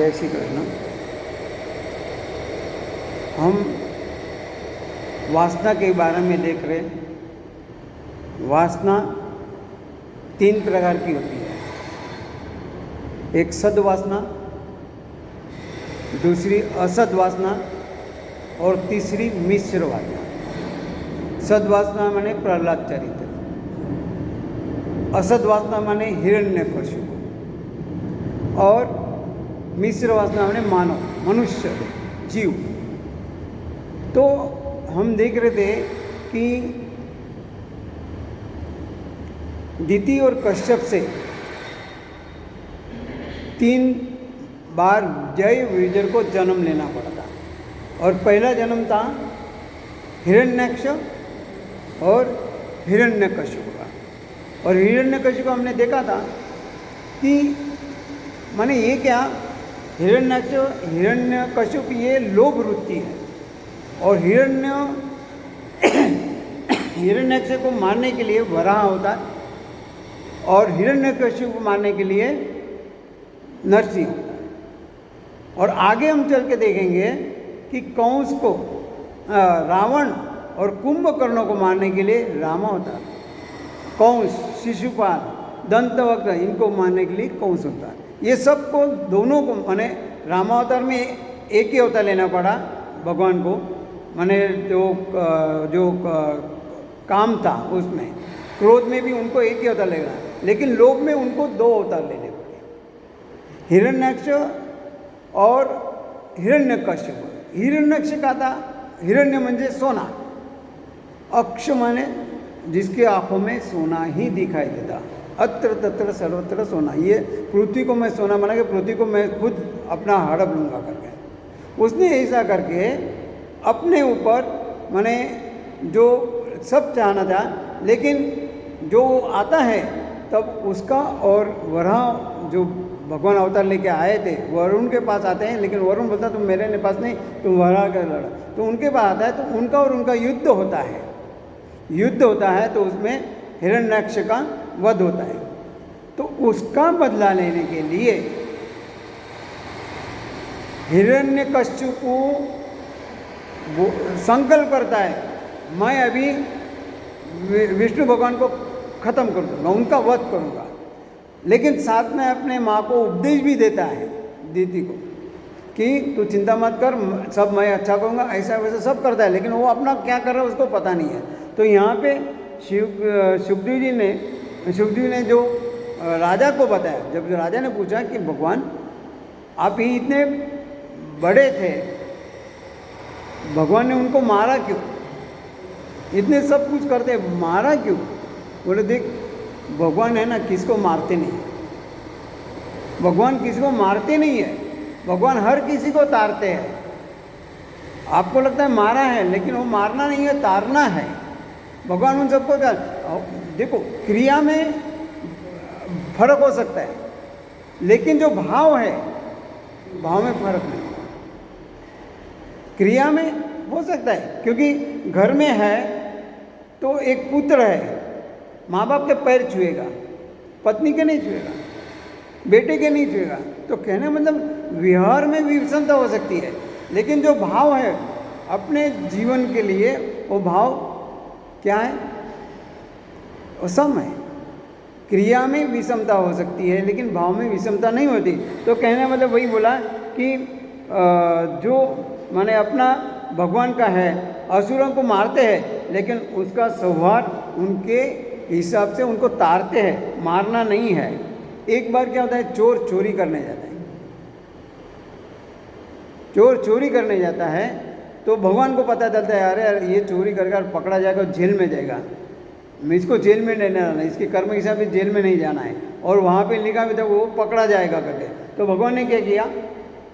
जय श्री कृष्ण। हम वासना के बारे में देख रहे। वासना 3 प्रकार की होती है। एक सद्वासना, दूसरी असद वासना और तीसरी मिश्र वासना। सद्वासना माने प्रहलाद चरित्र, असद वासना माने हिरण्यकशिपु और मिश्र वासना माने मानव, मनुष्य, जीव। तो हम देख रहे थे कि दिति और कश्यप से 3 बार जय विजय को जन्म लेना पड़ा था। और पहला जन्म था हिरण्याक्ष और हिरण्यकशिपु का। और हिरण्यकशिपु को हमने देखा था कि माने ये क्या, हिरण्यकशिपु ये लोभ वृत्ति है। और हिरण्याक्ष को मारने के लिए वराह होता है और हिरण्यकशिपु को मारने के लिए नरसिंह होता है। और आगे हम चल के देखेंगे कि कंस को, रावण और कुंभकर्ण को मारने के लिए रामा होता है। कंस, शिशुपाल, दंतवक्र, इनको मारने के लिए कंस होता है। ये सबको, दोनों को माने रामावतार में एक ही अवतार लेना पड़ा भगवान को। माने जो काम था उसमें, क्रोध में भी उनको एक ही अवतार लेना, लेकिन लोभ में उनको 2 अवतार लेने पड़े, हिरण्याक्ष और हिरण्यकशिपु। हिरण्याक्ष का था, हिरण्य म्हणजे सोना, अक्ष माने जिसके आंखों में सोना ही दिखाई देता। अत्र तत्र सर्वत्र सोना। ये पृथ्वी को मैं सोना बना के पृथ्वी को मैं खुद अपना हड़प लूँगा करके उसने ऐसा करके अपने ऊपर माने जो सब चाहना था। लेकिन जो आता है तब उसका, और वराह जो भगवान अवतार लेके आए थे वरुण के पास आते हैं, लेकिन वरुण बोलता तुम मेरे पास नहीं, तुम वराह का लड़ा। तो उनके पास आता है तो उनका और उनका युद्ध होता है। युद्ध होता है तो उसमें हिरण्याक्ष का वध होता है। तो उसका बदला लेने के लिए हिरण्यकशिपु संकल्प करता है, मैं अभी विष्णु भगवान को खत्म कर दूंगा, उनका वध करूंगा। लेकिन साथ में अपने माँ को उपदेश भी देता है, दीदी को, कि तू चिंता मत कर, सब मैं अच्छा करूँगा, ऐसा वैसा सब करता है। लेकिन वो अपना क्या कर रहा है उसको पता नहीं है। तो यहाँ पे सुखदेव ने जो राजा को बताया, जब राजा ने पूछा कि भगवान आप ही इतने बड़े थे, भगवान ने उनको मारा क्यों, इतने सब कुछ करते मारा क्यों? बोले देख, भगवान है ना किसको मारते नहीं, भगवान किसी को मारते नहीं है, भगवान हर किसी को तारते हैं। आपको लगता है मारा है, लेकिन वो मारना नहीं है, तारना है। भगवान उन सबको देखो, क्रिया में फर्क हो सकता है, लेकिन जो भाव है, भाव में फर्क नहीं। क्रिया में हो सकता है, क्योंकि घर में है तो एक पुत्र है, माँ बाप के पैर छुएगा, पत्नी के नहीं छुएगा, बेटे के नहीं छुएगा। तो कहने मतलब व्यवहार में भी विषमता हो सकती है, लेकिन जो भाव है अपने जीवन के लिए, वो भाव क्या है, वो सम है। क्रिया में विषमता हो सकती है, लेकिन भाव में विषमता नहीं होती। तो कहने मतलब वही बोला कि जो माने अपना भगवान का है, असुरों को मारते हैं, लेकिन उसका स्वभाव उनके हिसाब से उनको तारते हैं, मारना नहीं है। एक बार क्या होता है, चोर चोरी करने जाता है, चोर चोरी करने जाता है तो भगवान को पता चलता है, अरे यार ये चोरी करके पकड़ा जाएगा, जेल में जाएगा, इसको जेल में नहीं जाना, इसके कर्म के हिसाब से जेल में नहीं जाना है। और वहाँ पे लिखा भी था वो पकड़ा जाएगा करके। तो भगवान ने क्या किया,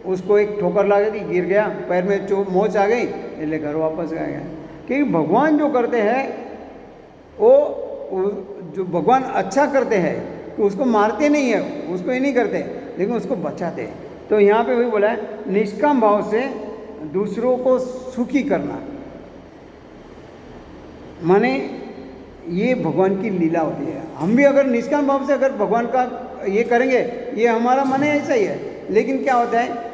उसको एक ठोकर लगा दी, गिर गया, पैर में मोच आ गई, इसलिए घर वापस आ गया। क्योंकि भगवान जो करते हैं वो जो भगवान अच्छा करते हैं तो उसको मारते नहीं है, उसको ये नहीं करते, लेकिन उसको बचाते हैं। तो यहाँ पे वही बोला है, निष्काम भाव से दूसरों को सुखी करना, माने ये भगवान की लीला होती है। हम भी अगर निष्काम भाव से अगर भगवान का ये करेंगे, ये हमारा मन है ऐसा ही है, लेकिन क्या होता है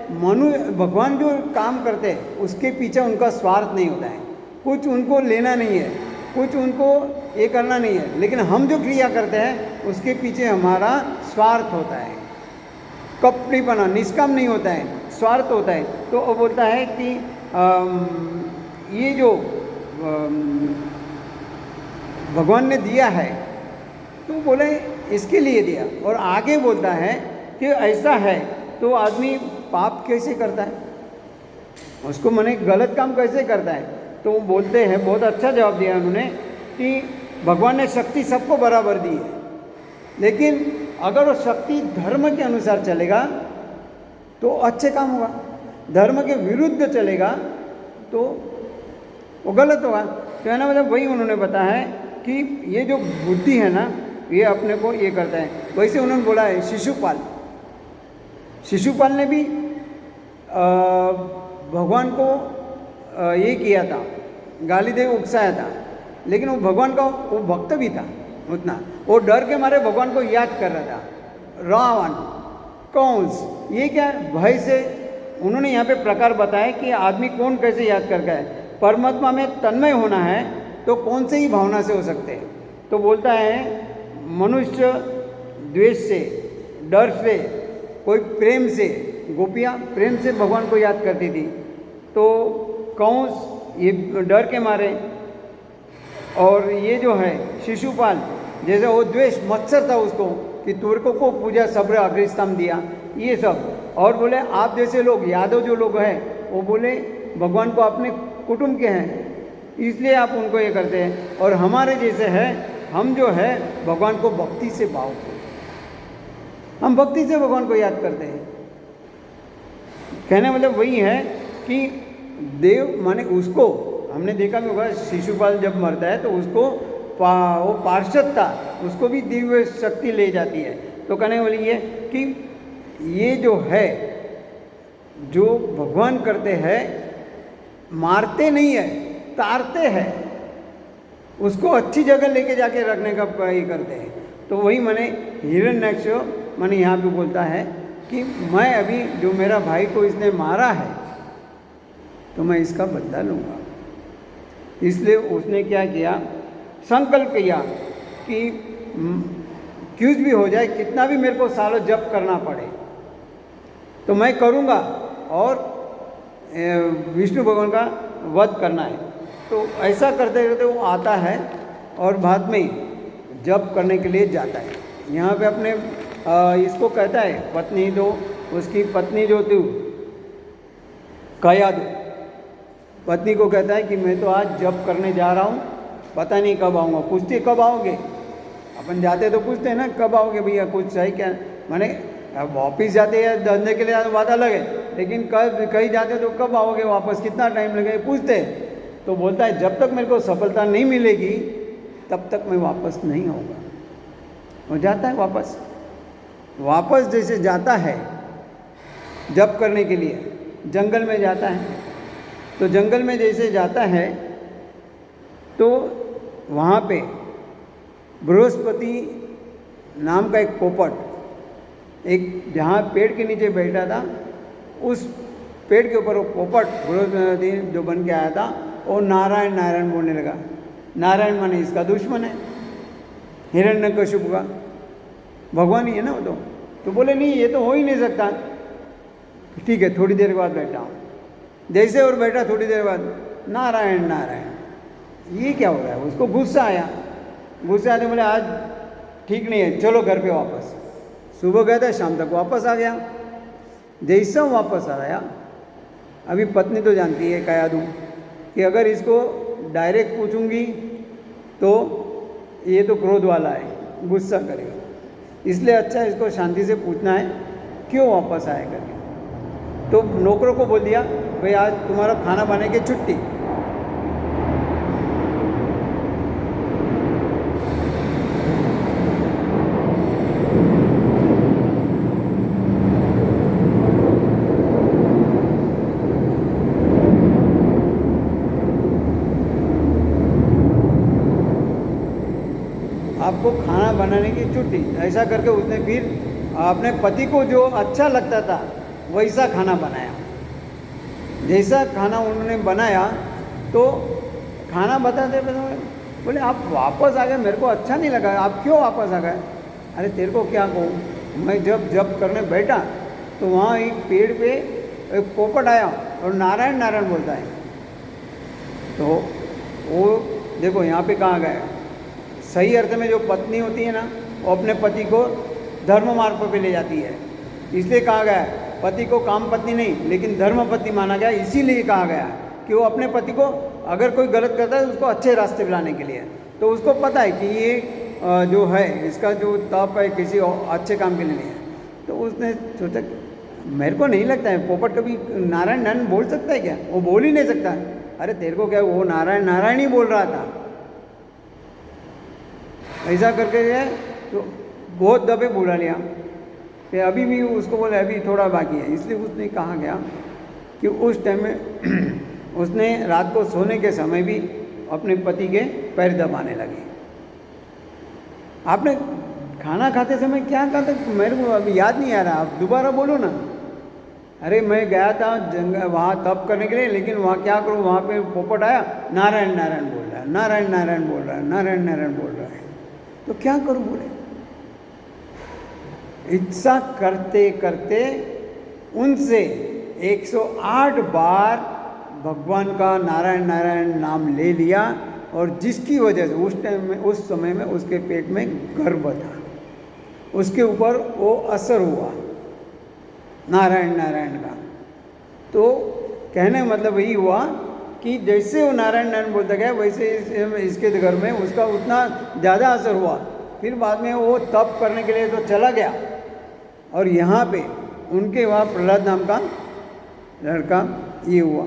भगवान जो काम करते हैं उसके पीछे उनका स्वार्थ नहीं होता है, कुछ उनको लेना नहीं है, कुछ उनको ये करना नहीं है, लेकिन हम जो क्रिया करते हैं उसके पीछे हमारा स्वार्थ होता है, कपटीपना, निष्काम नहीं होता है, स्वार्थ होता है। तो वो बोलता है कि ये जो भगवान ने दिया है तो बोले इसके लिए दिया, और आगे बोलता है कि ऐसा है तो आदमी पाप कैसे करता है, उसको मने गलत काम कैसे करता है। तो वो बोलते हैं, बहुत अच्छा जवाब दिया उन्होंने कि भगवान ने शक्ति सबको बराबर दी है, लेकिन अगर वो शक्ति धर्म के अनुसार चलेगा तो अच्छे काम होगा, धर्म के विरुद्ध चलेगा तो वो गलत होगा। तो है ना, मतलब वही उन्होंने बताया है कि ये जो बुद्धि है ना ये अपने को ये करता है। वैसे उन्होंने बोला है शिशुपाल ने भी भगवान को ये किया था, गाली दे उकसाया था, लेकिन वो भगवान का वो भक्त भी था उतना, वो डर के मारे भगवान को याद कर रहा था। रावण, कंस, ये क्या भय से उन्होंने यहाँ पे प्रकार बताया कि आदमी कौन कैसे याद करता है। परमात्मा में तन्मय होना है तो कौन से ही भावना से हो सकते हैं। तो बोलता है मनुष्य द्वेष से, डर से, कोई प्रेम से, गोपियाँ प्रेम से भगवान को याद करती थी, तो कंस ये डर के मारे, और ये जो है शिशुपाल जैसे वो द्वेष मत्सर था उसको कि तुर्कों को पूजा सब्र अग्रिस्तम दिया, ये सब। और बोले आप जैसे लोग यादव जो लोग हैं वो बोले भगवान को अपने कुटुंब के हैं इसलिए आप उनको ये करते हैं, और हमारे जैसे है हम जो है भगवान को भक्ति से भाव को, हम भक्ति से भगवान को याद करते हैं। कहने मतलब वही है कि देव माने उसको हमने देखा भी होगा, शिशुपाल जब मरता है तो उसको वो पार्षद था, उसको भी दिव्य शक्ति ले जाती है। तो कहने वाली ये कि ये जो है जो भगवान करते हैं, मारते नहीं है, तारते हैं, उसको अच्छी जगह लेके जाके रखने का ये करते हैं। तो वही मैंने हिरण्यकश्यप मैंने यहाँ पे बोलता है कि मैं अभी जो मेरा भाई को इसने मारा है तो मैं इसका बदला लूँगा। इसलिए उसने क्या किया, संकल्प किया कि कुछ भी हो जाए, कितना भी मेरे को सालों जप करना पड़े तो मैं करूँगा, और विष्णु भगवान का वध करना है। तो ऐसा करते करते वो आता है और बाद में जप करने के लिए जाता है। यहाँ पे अपने इसको कहता है पत्नी, तो उसकी पत्नी जो थी कयादु, पत्नी को कहता है कि मैं तो आज जप करने जा रहा हूँ, पता नहीं कब आऊँगा। पूछते कब आओगे, अपन जाते तो पूछते हैं ना कब आओगे भैया, कुछ है क्या, मैंने अब ऑफिस जाते हैं धंधे के लिए बात अलग है, लेकिन कब कहीं जाते तो कब आओगे वापस, कितना टाइम लगेगा, पूछते हैं। तो बोलता है जब तक मेरे को सफलता नहीं मिलेगी तब तक मैं वापस नहीं आऊँगा। वो जाता है वापस जैसे जाता है जप करने के लिए, जंगल में जाता है, तो जंगल में जैसे जाता है तो वहाँ पे बृहस्पति नाम का एक पोपट, एक जहाँ पेड़ के नीचे बैठा था, उस पेड़ के ऊपर वो पोपट बृहस्पति जो बन के आया था, वो नारायण नारायण बोलने लगा। नारायण माने इसका दुश्मन है, हिरण्यकशिपु का भगवान ही है ना वो। तो बोले नहीं ये तो हो ही नहीं सकता, ठीक है थोड़ी देर के बाद बैठा हूँ। जैसे और बैठा थोड़ी देर बाद नारायण नारायण, ये क्या हो रहा है, उसको गुस्सा आया। गुस्सा आते बोले आज ठीक नहीं है, चलो घर पे वापस। सुबह गया था, शाम तक वापस आ गया। जैसा वापस आया, अभी पत्नी तो जानती है कयादु कि अगर इसको डायरेक्ट पूछूंगी तो ये तो क्रोध वाला है, गुस्सा करेगा, इसलिए अच्छा इसको शांति से पूछना है क्यों वापस आया करके। तो नौकरों को बोल दिया भाई आज तुम्हारा खाना बनाने की छुट्टी। आपको खाना बनाने की छुट्टी। ऐसा करके उसने फिर अपने पति को जो अच्छा लगता था वैसा खाना बनाया। जैसा खाना उन्होंने बनाया तो खाना बताते बोले आप वापस आ गए, मेरे को अच्छा नहीं लगा, आप क्यों वापस आ गए? अरे तेरे को क्या कहूँ, मैं जब जब करने बैठा तो वहाँ एक पेड़ पे एक पोपट आया और नारायण नारायण बोलता है। तो वो देखो यहाँ पे कहाँ गया, सही अर्थ में जो पत्नी होती है ना वो अपने पति को धर्म मार्ग पे ले जाती है, इसलिए कहा गया पति को काम पत्नी नहीं लेकिन धर्म पत्नी माना गया। इसीलिए कहा गया कि वो अपने पति को अगर कोई गलत करता है उसको अच्छे रास्ते पे लाने के लिए, तो उसको पता है कि ये जो है इसका जो तप है किसी अच्छे काम के लिए नहीं है। तो उसने सोचा मेरे को नहीं लगता है पोपट कभी नारायण नारायण बोल सकता है क्या, वो बोल ही नहीं सकता। अरे तेरे को क्या, वो नारायण नारायण ही बोल रहा था। ऐसा करके गया तो बहुत दबे बुला लिया, फिर अभी भी उसको बोले अभी थोड़ा बाकी है। इसलिए उसने कहा गया कि उस टाइम में उसने रात को सोने के समय भी अपने पति के पैर दबाने लगी। आपने खाना खाते समय क्या कहा था, मेरे को अभी याद नहीं आ रहा, आप दोबारा बोलो ना। अरे मैं गया था जंगल वहाँ तप करने के लिए, लेकिन वहाँ क्या करूँ, वहाँ पे पोपट आया नारायण नारायण बोल रहा है, नारायण नारायण बोल रहा है, नारायण नारायण बोल रहा है, तो क्या करूँ? बोले इच्छा करते करते उनसे 108 बार भगवान का नारायण नारायण नाम ले लिया, और जिसकी वजह से उस टाइम में उस समय में उसके पेट में गर्भ था, उसके ऊपर वो असर हुआ नारायण नारायण का। तो कहने का मतलब यही हुआ कि जैसे वो नारायण नारायण बोलता गया वैसे इसके घर में उसका उतना ज़्यादा असर हुआ। फिर बाद में वो तप करने के लिए तो चला गया, और यहाँ पे उनके वहाँ प्रहलाद नाम का लड़का ये हुआ।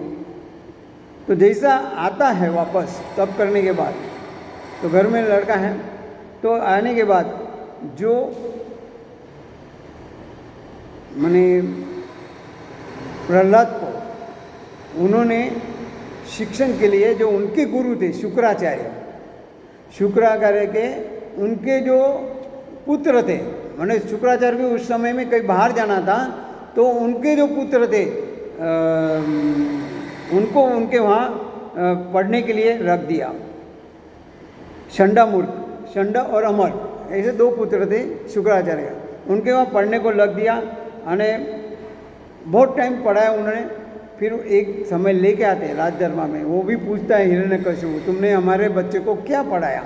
तो जैसा आता है वापस तप करने के बाद, तो घर में लड़का है, तो आने के बाद जो माने प्रहलाद को उन्होंने शिक्षण के लिए जो उनके गुरु थे शुक्राचार्य के उनके जो पुत्र थे, माने शुक्राचार्य भी उस समय में कहीं बाहर जाना था, तो उनके जो पुत्र थे उनको उनके वहाँ पढ़ने के लिए रख दिया। शंडा और अमर ऐसे दो पुत्र थे शुक्राचार्य, उनके वहाँ पढ़ने को लग दिया। अने बहुत टाइम पढ़ाया उन्होंने। फिर एक समय लेके आते हैं राजदरबार में, वो भी पूछता है हिरण्यकशिपु तुमने हमारे बच्चे को क्या पढ़ाया,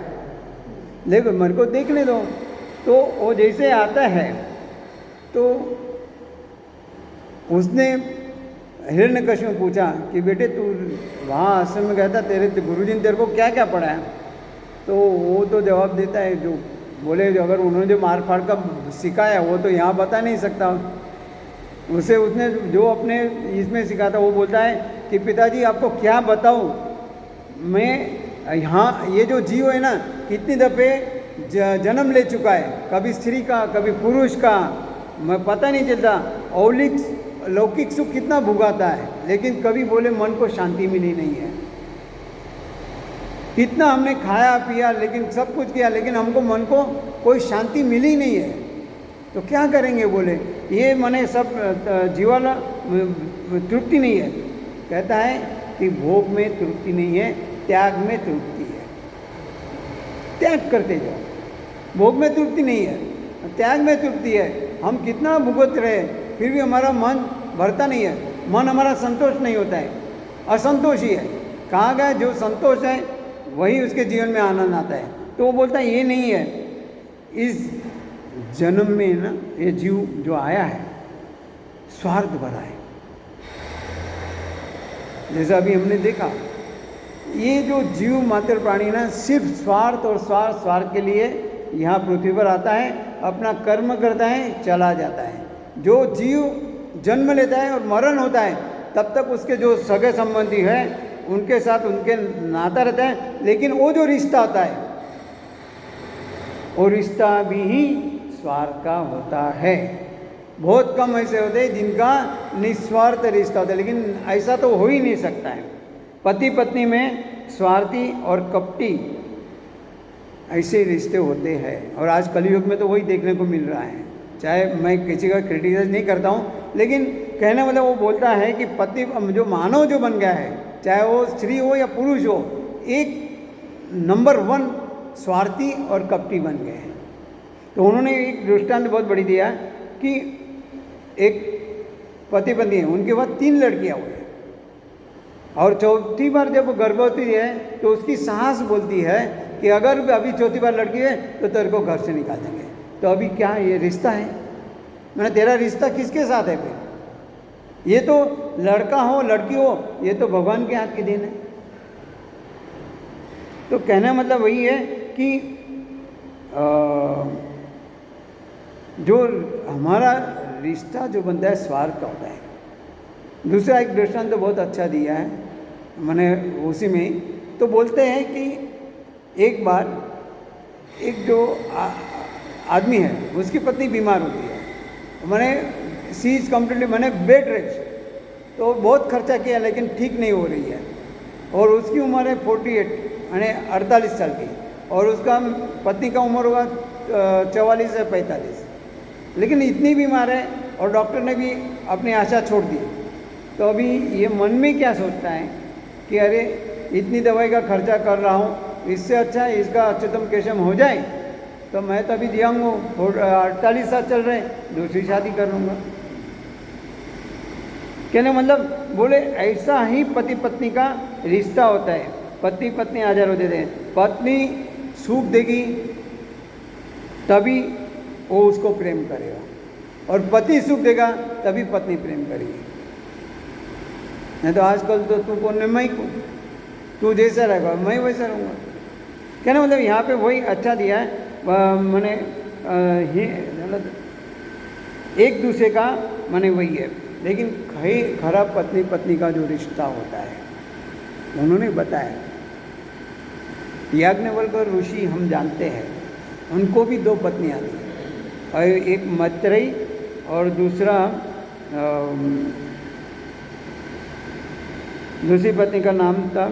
देखो मेरे को देखने दो। तो वो जैसे आता है तो उसने हिरण्यकशिपु ने पूछा कि बेटे तू वहाँ आश्रम में गया था, तेरे गुरुजी ने तेरे को क्या क्या पढ़ाया? तो वो तो जवाब देता है, जो बोले अगर उन्होंने जो मार फाड़ का सिखाया वो तो यहाँ बता नहीं सकता। उसे उसने जो अपने इसमें सिखाता वो बोलता है कि पिताजी आपको क्या बताऊँ, मैं यहाँ ये जो जीव है ना कितनी दफ़े जन्म ले चुका है, कभी स्त्री का कभी पुरुष का, मैं पता नहीं चलता। लौकिक सुख कितना भुगाता है, लेकिन कभी बोले मन को शांति मिली नहीं है। कितना हमने खाया पिया, लेकिन सब कुछ किया, लेकिन हमको मन को कोई शांति मिली नहीं है। तो क्या करेंगे? बोले ये मने सब जीवाला तृप्ति नहीं है। कहता है कि भोग में तृप्ति नहीं है, त्याग में तृप्ति है। त्याग करते जाओ, भोग में तृप्ति नहीं है, त्याग में तृप्ति है। हम कितना भुगत रहे फिर भी हमारा मन भरता नहीं है, मन हमारा संतोष नहीं होता है, असंतोष ही है। कहा गया जो संतोष है वही उसके जीवन में आनंद आता है। तो वो बोलता है ये नहीं है, इस जन्म में ना ये जीव जो आया है स्वार्थ भरा है। जैसा अभी हमने देखा, ये जो जीव मात्र प्राणी ना सिर्फ स्वार्थ और स्वार्थ के लिए यहाँ पृथ्वी पर आता है, अपना कर्म करता है, चला जाता है। जो जीव जन्म लेता है और मरण होता है तब तक उसके जो सगे संबंधी है उनके साथ उनके नाता रहता है, लेकिन वो जो रिश्ता होता है वो रिश्ता भी ही स्वार्थ का होता है। बहुत कम ऐसे होते हैं जिनका निस्वार्थ रिश्ता होता है, लेकिन ऐसा तो हो ही नहीं सकता है। पति पत्नी में स्वार्थी और कपटी ऐसे रिश्ते होते हैं। और आज कलयुग में तो वही देखने को मिल रहा है। चाहे मैं किसी का क्रिटिसाइज नहीं करता हूँ, लेकिन कहने मतलब वो बोलता है कि पति जो मानव जो बन गया है, चाहे वो स्त्री हो या पुरुष हो, एक नंबर 1 स्वार्थी और कपटी बन गए हैं। तो उन्होंने एक दृष्टांत बहुत बड़ी दिया कि एक पति पत्नी है, उनके बाद 3 लड़कियाँ हुई और चौथी बार जब वो गर्भवती है तो उसकी सास बोलती है कि अगर अभी चौथी बार लड़की है तो तेरे को घर से निकाल देंगे। तो अभी क्या ये रिश्ता है? मैंने तेरा रिश्ता किसके साथ है फिर? ये तो लड़का हो लड़की हो, ये तो भगवान के हाथ की देन है। तो कहने मतलब वही है कि जो हमारा रिश्ता जो बनता है स्वार्थ का होता है। दूसरा एक दृष्टांत तो बहुत अच्छा दिया है मैंने उसी में, तो बोलते हैं कि एक बार एक जो आदमी है उसकी पत्नी बीमार होती है, मैंने सी इज़ कम्प्लीटली मैंने बेड रेस्ट, तो बहुत खर्चा किया लेकिन ठीक नहीं हो रही है। और उसकी उम्र है 48 यानी 48 साल की, और उसका पत्नी का उम्र होगा 44 या 45, लेकिन इतनी बीमार है और डॉक्टर ने भी अपनी आशा छोड़ दी। तो अभी ये मन में क्या सोचता है कि अरे इतनी दवाई का खर्चा कर रहा हूँ, इससे अच्छा है इसका अच्युतम केशम हो जाए, तो मैं तो अभी यंग हूँ, 48 साल चल रहे हैं, दूसरी शादी कर लूँगा। कहने मतलब बोले ऐसा ही पति पत्नी का रिश्ता होता है। पति पत्नी हाजिर होते थे, पत्नी सूख देगी तभी वो उसको प्रेम करेगा, और पति सुख देगा तभी पत्नी प्रेम करेगी। नहीं तो आजकल तो तू कौन, मैं ही कौन, तू जैसा रहेगा मैं वैसा रहूँगा। कहना मतलब यहाँ पे वही अच्छा दिया है मैंने एक दूसरे का माने वही है। लेकिन खराब पत्नी पत्नी का जो रिश्ता होता है उन्होंने बताया, याज्ञवल्क्य ऋषि हम जानते हैं, उनको भी 2 पत्नियाँ थी, और एक मैत्रेयी और दूसरी पत्नी का नाम था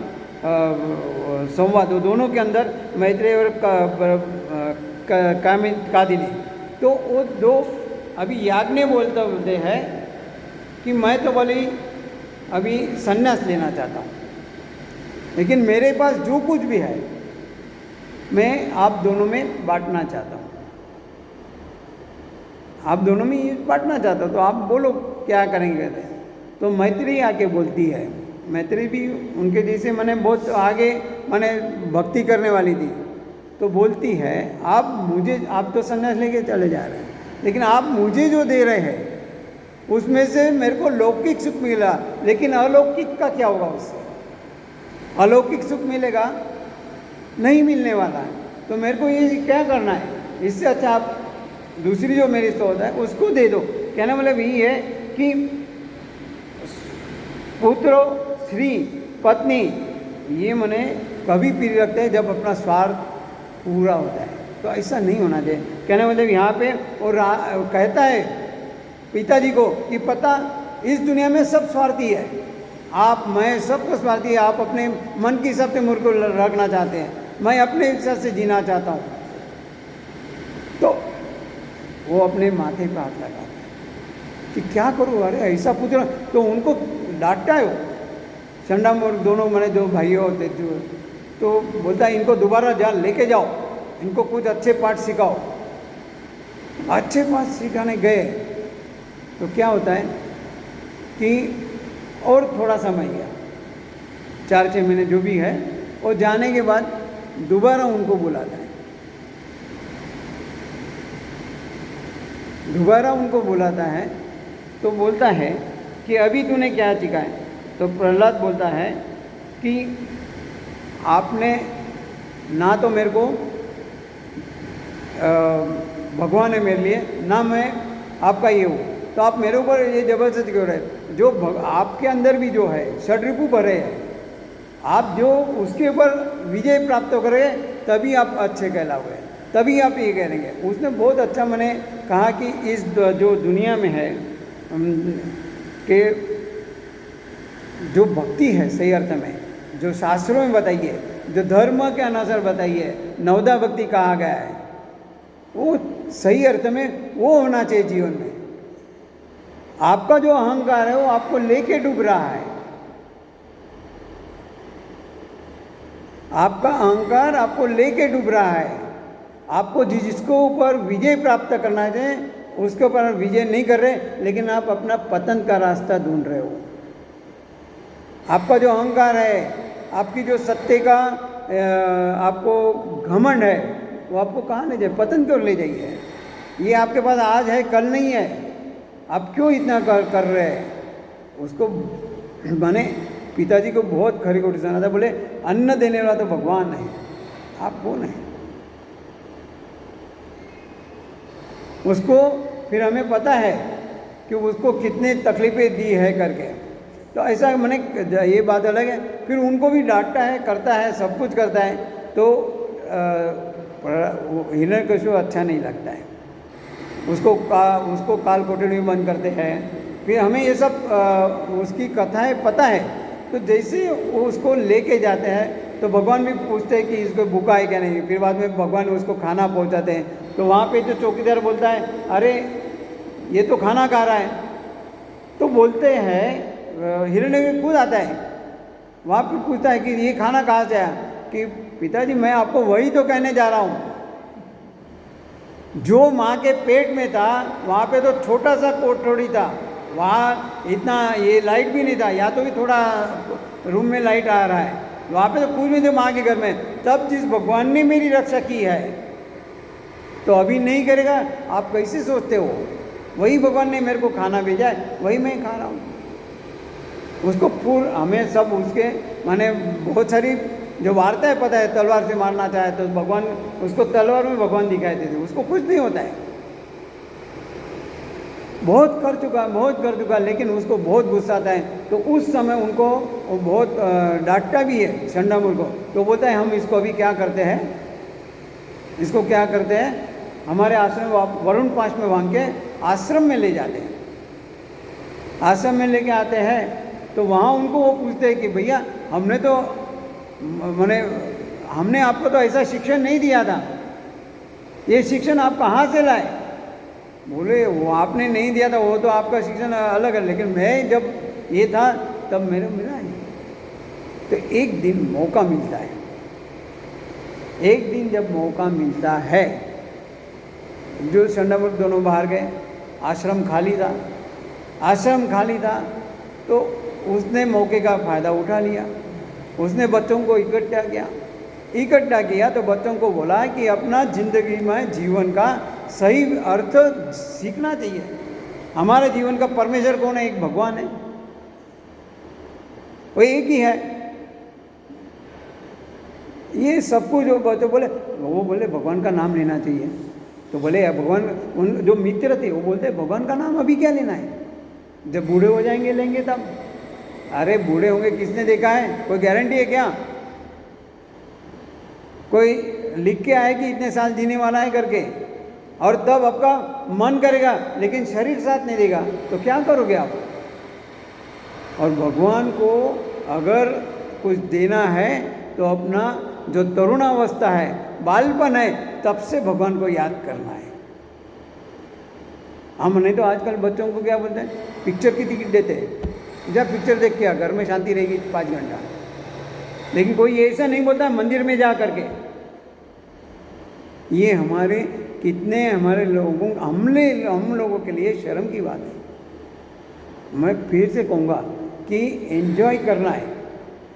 संवाद। दोनों के अंदर मैत्रेयी और कादिनी। तो वो 2 अभी याज्ञ बोलते हैं कि मैं तो बोली अभी संन्यास लेना चाहता हूँ, लेकिन मेरे पास जो कुछ भी है मैं आप दोनों में बांटना चाहता हूँ, आप दोनों में ये बांटना चाहता हूँ, तो आप बोलो क्या करेंगे। तो मैत्रेयी आके बोलती है, मैत्रेयी भी उनके जैसे मैंने बहुत आगे मैंने भक्ति करने वाली थी, तो बोलती है आप तो संन्यास लेके चले जा रहे हैं, लेकिन आप मुझे जो दे रहे हैं उसमें से मेरे को लौकिक सुख मिला, लेकिन अलौकिक का क्या होगा उससे? अलौकिक सुख मिलेगा नहीं, मिलने वाला है। तो मेरे को ये क्या करना है? इससे अच्छा आप दूसरी जो मेरी सोच है उसको दे दो। कहना मतलब यही है कि पुत्र स्त्री पत्नी ये मने कभी प्रिय रखते हैं जब अपना स्वार्थ पूरा होता है, तो ऐसा नहीं होना चाहिए। कहने मतलब यहाँ पे और कहता है पिताजी को कि पता इस दुनिया में सब स्वार्थी है, आप मैं सबको स्वार्थी है, आप अपने मन की हिसाब से मुझ को रखना चाहते हैं, मैं अपने हिसाब से जीना चाहता हूँ। तो वो अपने माथे पर हाथ लगाता है कि क्या करूँ, अरे ऐसा पूछ रहा। तो उनको डांटता है वो चंडा मोर दोनों मैंने जो भाइयों होते जो, तो बोलता है इनको दोबारा जा लेके जाओ, इनको कुछ अच्छे पाठ सिखाओ। अच्छे पाठ सिखाने गए तो क्या होता है कि और थोड़ा समय गया, 4-6 महीने जो भी है, और जाने के बाद दोबारा उनको बुलाता है, दोबारा उनको बुलाता है। तो बोलता है कि अभी तूने क्या सीखा है? तो प्रहलाद बोलता है कि आपने ना तो मेरे को भगवान है मेरे लिए, ना मैं आपका ये हूँ, तो आप मेरे ऊपर ये जबरदस्ती क्यों रहे? जो आपके अंदर भी जो है षड्रिपु भरे हैं, आप जो उसके ऊपर विजय प्राप्त करें तभी आप अच्छे कहलाओगे, तभी आप ये कहेंगे। उसने बहुत अच्छा मैंने कहा कि इस जो दुनिया में है कि जो भक्ति है सही अर्थ में जो शास्त्रों में बताइए जो धर्म के अनुसार बताइए, नवदा भक्ति कहा गया है, वो सही अर्थ में वो होना चाहिए जीवन में। आपका जो अहंकार है वो आपको लेके डूब रहा है। आपका अहंकार आपको लेके डूब रहा है। आपको जिसको ऊपर विजय प्राप्त करना है उसके ऊपर विजय नहीं कर रहे, लेकिन आप अपना पतन का रास्ता ढूंढ रहे हो। आपका जो अहंकार है, आपकी जो सत्य का आपको घमंड है, वो आपको कहाँ ले जाए, पतन क्यों ले जाइए। ये आपके पास आज है, कल नहीं है। आप क्यों इतना कर रहे हैं उसको। मैंने पिताजी को बहुत खरी खोटी सुना था, बोले अन्न देने वाला तो भगवान है, आप कौन है। उसको फिर हमें पता है कि उसको कितने तकलीफें दी है करके। तो ऐसा मैंने ये बात अलग है। फिर उनको भी डांटता है, करता है, सब कुछ करता है, तो हिरण्यकशिपु अच्छा नहीं लगता है। उसको काल कोठरी में बंद करते हैं। फिर हमें ये सब उसकी कथाएं पता है। तो जैसे वो उसको लेके जाते हैं तो भगवान भी पूछते हैं कि इसको भूखा है क्या नहीं। फिर बाद में भगवान उसको खाना पहुंचाते हैं। तो वहाँ पे जो चौकीदार बोलता है, अरे ये तो खाना खा रहा है। तो बोलते हैं, हिरण्यकशिपु खुद आता है वहाँ पे, पूछता है कि ये खाना कहाँ से आया। कि पिताजी मैं आपको वही तो कहने जा रहा हूँ, जो माँ के पेट में था वहाँ पे तो छोटा सा कोठरी था, वहाँ इतना ये लाइट भी नहीं था, या तो भी थोड़ा रूम में लाइट आ रहा है, वहाँ पे तो कुछ भी थे माँ के घर में। तब जिस भगवान ने मेरी रक्षा की है तो अभी नहीं करेगा, आप कैसे सोचते हो। वही भगवान ने मेरे को खाना भेजा है, वही मैं खा रहा हूँ। उसको हमें सब उसके माने बहुत सारी जो वार्ताएं पता है, तलवार से मारना चाहे तो भगवान उसको तलवार में भगवान दिखाई देते, उसको कुछ नहीं होता है। बहुत कर चुका, लेकिन उसको बहुत गुस्सा आता है। तो उस समय उनको बहुत डांटता भी है चंडामुर को। तो बोलता है हम इसको अभी क्या करते हैं, इसको क्या करते हैं, हमारे आश्रम वरुण पाश में वहाँ के आश्रम में ले जाते हैं। आश्रम में लेके आते हैं तो वहाँ उनको वो पूछते हैं कि भैया हमने आपको तो ऐसा शिक्षण नहीं दिया था, ये शिक्षण आप कहाँ से लाए। बोले वो आपने नहीं दिया था, वो तो आपका शिक्षण अलग है, लेकिन मैं जब ये था तब मेरे मिला है। तो एक दिन मौका मिलता है, एक दिन जब मौका मिलता है, जो चंडामुर दोनों बाहर गए, आश्रम खाली था, तो उसने मौके का फ़ायदा उठा लिया। उसने बच्चों को इकट्ठा किया तो बच्चों को बोला कि अपना ज़िंदगी में जीवन का सही अर्थ सीखना चाहिए। हमारे जीवन का परमेश्वर कौन है, एक भगवान है, वो एक ही है। ये सब कुछ जो बच्चे बोले भगवान का नाम लेना चाहिए। तो बोले भगवान, उन जो मित्र थे वो बोलते भगवान का नाम अभी क्या लेना है, जब बूढ़े हो जाएंगे लेंगे तब। अरे बूढ़े होंगे किसने देखा है, कोई गारंटी है क्या। कोई लिख के आए कि इतने साल जीने वाला है करके, और तब आपका मन करेगा लेकिन शरीर साथ नहीं देगा, तो क्या करोगे आप। और भगवान को अगर कुछ देना है तो अपना जो तरुणावस्था है, बालपन है, तब से भगवान को याद करना है। हम नहीं तो आजकल बच्चों को क्या बोलते हैं, पिक्चर की टिकट देते हैं, जा पिक्चर देख के आ, घर में शांति रहेगी 5 घंटा। लेकिन कोई ऐसा नहीं बोलता मंदिर में जा करके। ये हमारे लोगों, हम लोगों के लिए शर्म की बात है। मैं फिर से कहूँगा कि एंजॉय करना है,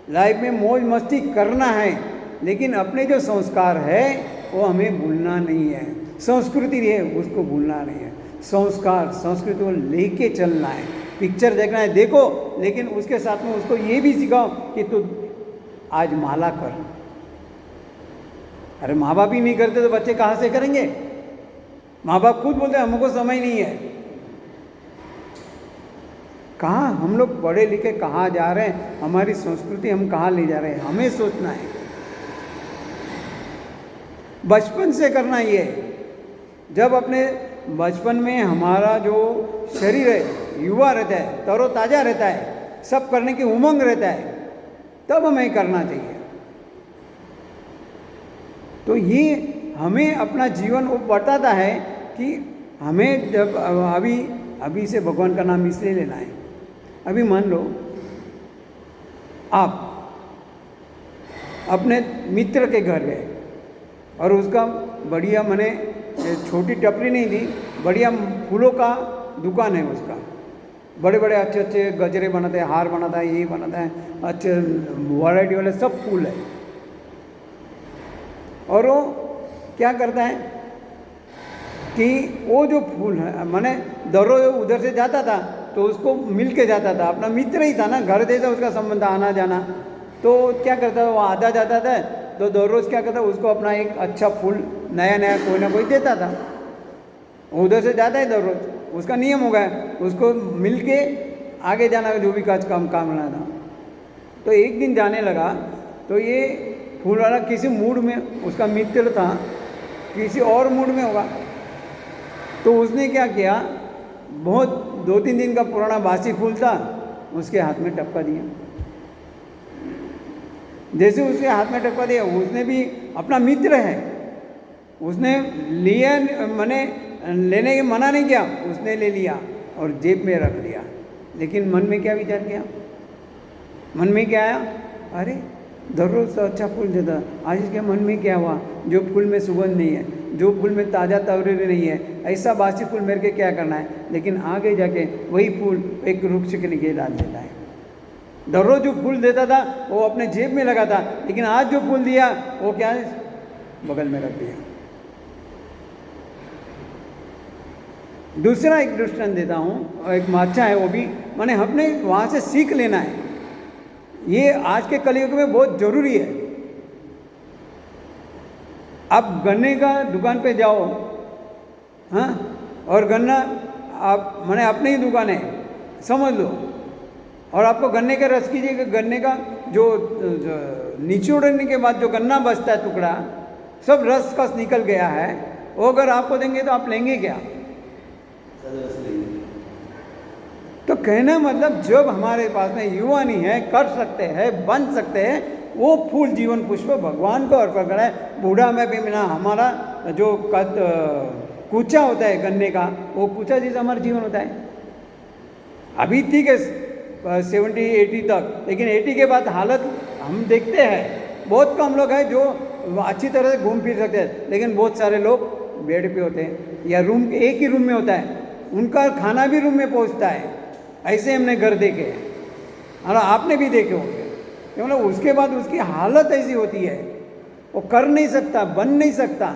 लाइफ में मौज मस्ती करना है, लेकिन अपने जो संस्कार है वो हमें भूलना नहीं है। संस्कृति है उसको भूलना नहीं है। संस्कृति को लेके चलना है। पिक्चर देखना है देखो, लेकिन उसके साथ में उसको ये भी सिखाओ कि तू आज माला कर। अरे माँ बाप ही नहीं करते तो बच्चे कहाँ से करेंगे। माँ बाप खुद बोलते हैं हमको समय नहीं है। कहाँ हम लोग पढ़े लिखे कहाँ जा रहे हैं, हमारी संस्कृति हम कहाँ ले जा रहे हैं, हमें सोचना है। बचपन से करना ये, जब अपने बचपन में हमारा जो शरीर है युवा रहता है, तरोताज़ा रहता है, सब करने की उमंग रहता है, तब हमें करना चाहिए। तो ये हमें अपना जीवन वो बताता है कि हमें जब अभी से भगवान का नाम इसलिए लेना है। अभी मान लो आप अपने मित्र के घर गए और उसका बढ़िया, मैंने छोटी टपरी नहीं थी, बढ़िया फूलों का दुकान है उसका, बड़े बड़े अच्छे अच्छे गजरे बनाते हैं, हार बनाता है, ये बनाता है, अच्छे वैरायटी वाले सब फूल है। और वो क्या करता है कि वो जो फूल है, मैंने दररोज उधर से जाता था तो उसको मिल के जाता था, अपना मित्र ही था ना, घर जैसा उसका संबंध, आना जाना। तो क्या करता था, वो आधा जाता था तो दररोज क्या करता, उसको अपना एक अच्छा फूल नया नया कोई ना कोई देता था। उधर से जाता है दररोज, उसका नियम हो गया, उसको मिल के आगे जाना, जो भी काम लेना था। तो एक दिन जाने लगा तो ये फूल वाला किसी मूड में, उसका मित्र था किसी और मूड में होगा, तो उसने क्या किया, बहुत 2-3 दिन का पुराना बासी फूल था, उसके हाथ में टपका दिया। जैसे उसके हाथ में टपका दिया, उसने भी, अपना मित्र है, उसने लिया, मैंने लेने के मना नहीं किया, उसने ले लिया और जेब में रख लिया। लेकिन मन में क्या विचार किया, मन में क्या आया, अरे दररोज तो अच्छा फूल देता, आज इसके मन में क्या हुआ, जो फूल में सुगंध नहीं है, जो फूल में ताज़ा तवरेरे नहीं है, ऐसा बासी फूल मेरे के क्या करना है। लेकिन आगे जाके वही फूल एक वृक्ष के नीचे डाल देता है। दररोज जो फूल देता था वो अपने जेब में लगा था, लेकिन आज जो फूल दिया वो क्या है, बगल में रख दिया। दूसरा एक दृष्टांत देता हूँ, एक अच्छा है वो भी, मैंने अपने वहाँ से सीख लेना है, ये आज के कलयुग में बहुत जरूरी है। आप गन्ने का दुकान पे जाओ, हाँ, और गन्ना आप, मैंने अपनी ही दुकान है समझ लो, और आपको गन्ने का रस कीजिए, गन्ने का जो निचोड़ने के बाद जो गन्ना बचता है टुकड़ा, सब रस कस निकल गया है, वो अगर आपको देंगे तो आप लेंगे क्या। तो कहना मतलब जब हमारे पास में युवानी है, कर सकते हैं, बन सकते हैं, वो फूल जीवन पुष्प भगवान को अर्पण करें। बूढ़ा में भी मिला, हमारा जो कूचा होता है गन्ने का, वो कूचा जैसा हमारा जीवन होता है। अभी ठीक है 70-80 तक, लेकिन 80 के बाद हालत हम देखते हैं, बहुत कम लोग हैं जो अच्छी तरह से घूम फिर सकते हैं, लेकिन बहुत सारे लोग बेड पे होते हैं या रूम, एक ही रूम में होता है, उनका खाना भी रूम में पहुंचता है। ऐसे हमने घर देखे हैं, और आपने भी देखे होंगे, मतलब उसके बाद उसकी हालत ऐसी होती है, वो कर नहीं सकता, बन नहीं सकता।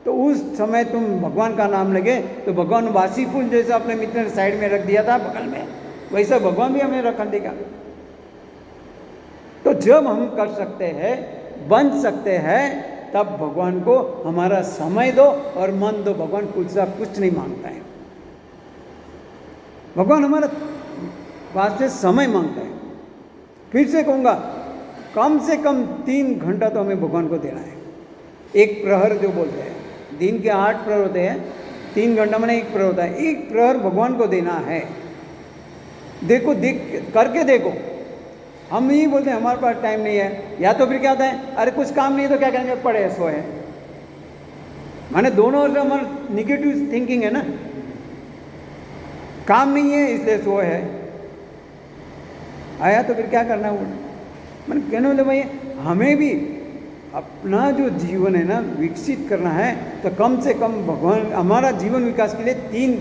तो उस समय तुम भगवान का नाम लगे तो भगवान वासी फूल जैसा अपने मित्र ने साइड में रख दिया था बगल में, वैसा भगवान भी हमें रख देगा। तो जब हम कर सकते हैं, बन सकते हैं, तब भगवान को हमारा समय दो और मन दो। भगवान कुछ नहीं मांगता है, भगवान हमारा वास्ते समय मांगता है। फिर से कहूँगा, कम से कम 3 घंटा तो हमें भगवान को देना है। एक प्रहर जो बोलते हैं, दिन के 8 प्रहर होते हैं, 3 घंटा मैंने एक प्रहर होता है, एक प्रहर भगवान को देना है। देखो, करके देखो। हम यही बोलते हैं हमारे पास टाइम नहीं है, या तो फिर क्या होता है, अरे कुछ काम नहीं है तो क्या करेंगे, पड़े सोए। माने दोनों ओर से हमारा निगेटिव थिंकिंग है ना, काम नहीं है इसलिए सोए है, आया तो फिर क्या करना है। मैंने कहने वाले भाई, हमें भी अपना जो जीवन है ना विकसित करना है, तो कम से कम भगवान, हमारा जीवन विकास के लिए 3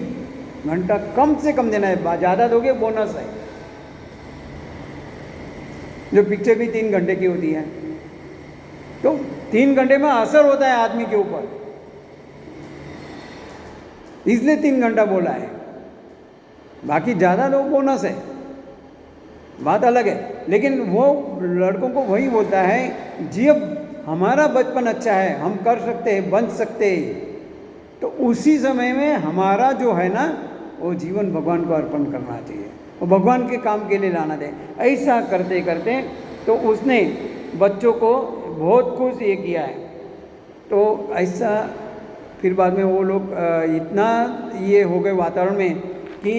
घंटा कम से कम देना है। ज़्यादा दोगे बोनस है, जो पिक्चर भी 3 घंटे की होती है, तो 3 घंटे में असर होता है आदमी के ऊपर, इसलिए 3 घंटा बोला है। बाकी ज़्यादा दो बोनस है, बात अलग है। लेकिन वो लड़कों को वही बोलता है, जब हमारा बचपन अच्छा है, हम कर सकते हैं, बन सकते हैं, तो उसी समय में हमारा जो है ना वो जीवन भगवान को अर्पण करना चाहिए, वो भगवान के काम के लिए लाना दे। ऐसा करते करते तो उसने बच्चों को बहुत कुछ ये किया है। तो ऐसा फिर बाद में वो लोग इतना ये हो गए वातावरण में कि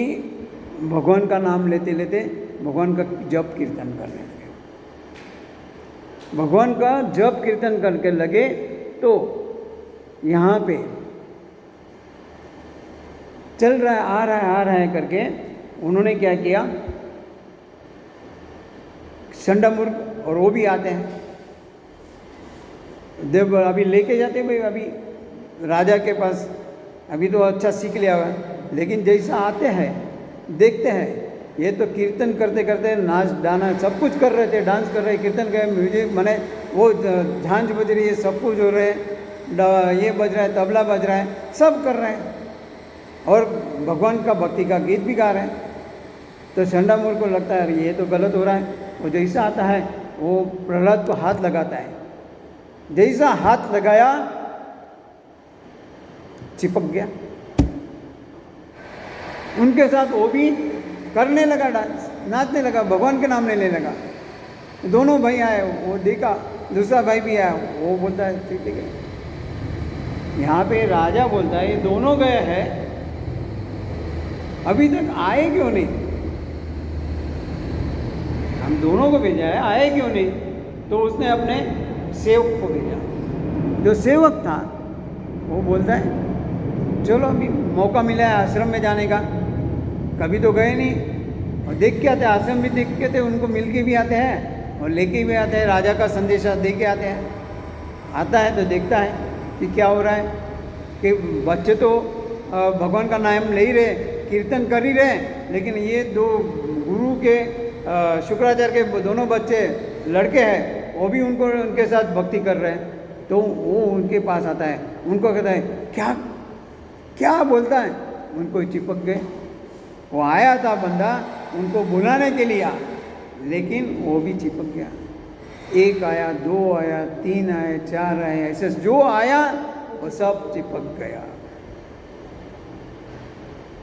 भगवान का नाम लेते लेते भगवान का जप कीर्तन करने लगे। भगवान का जप कीर्तन करके लगे तो यहाँ पे चल रहा है, आ रहा है करके उन्होंने क्या किया, शंडामूर्ख और वो भी आते हैं, देव अभी लेके जाते भाई, अभी राजा के पास अभी तो अच्छा सीख लिया हुआ है, लेकिन जैसा आते हैं देखते हैं ये तो कीर्तन करते करते नाच गाना सब कुछ कर रहे थे, डांस कर रहे, कीर्तन कर, म्यूजिक माने वो झांझ बज रही है, सब कुछ हो रहे हैं, ये बज रहा है, तबला बज रहा है, सब कर रहे हैं और भगवान का भक्ति का गीत भी गा रहे हैं। तो शंडामूर्ख को लगता है अरे ये तो गलत हो रहा है। वो जैसा आता है वो प्रहलाद को हाथ लगाता है, जैसा हाथ लगाया चिपक गया, उनके साथ वो भी करने लगा डांस, नाचने लगा, भगवान के नाम लेने लगा। दोनों भाई आए, वो देखा, दूसरा भाई भी आया, वो बोलता है ठीक है। यहाँ पे राजा बोलता है ये दोनों गए हैं, अभी तक आए क्यों नहीं, हम दोनों को भेजा है, आए क्यों नहीं। तो उसने अपने सेवक को भेजा, जो सेवक था वो बोलता है चलो अभी मौका मिला है आश्रम में जाने का, कभी तो गए नहीं, और देख के आते हैं, आश्रम भी देख के थे, उनको मिल के भी आते हैं और लेके भी आते हैं, राजा का संदेशा दे के आते हैं। आता है तो देखता है कि क्या हो रहा है, कि बच्चे तो भगवान का नाम ले ही रहे, कीर्तन कर ही रहे, लेकिन ये दो गुरु के शुक्राचार्य के दोनों बच्चे लड़के हैं, वो भी उनको उनके साथ भक्ति कर रहे हैं। तो वो उनके पास आता है, उनको कहता है क्या क्या बोलता है, उनको चिपक गए। वो आया था बंदा उनको बुलाने के लिए, लेकिन वो भी चिपक गया। एक आया, दो आया, तीन आए, चार आए, ऐसे जो आया वो सब चिपक गया।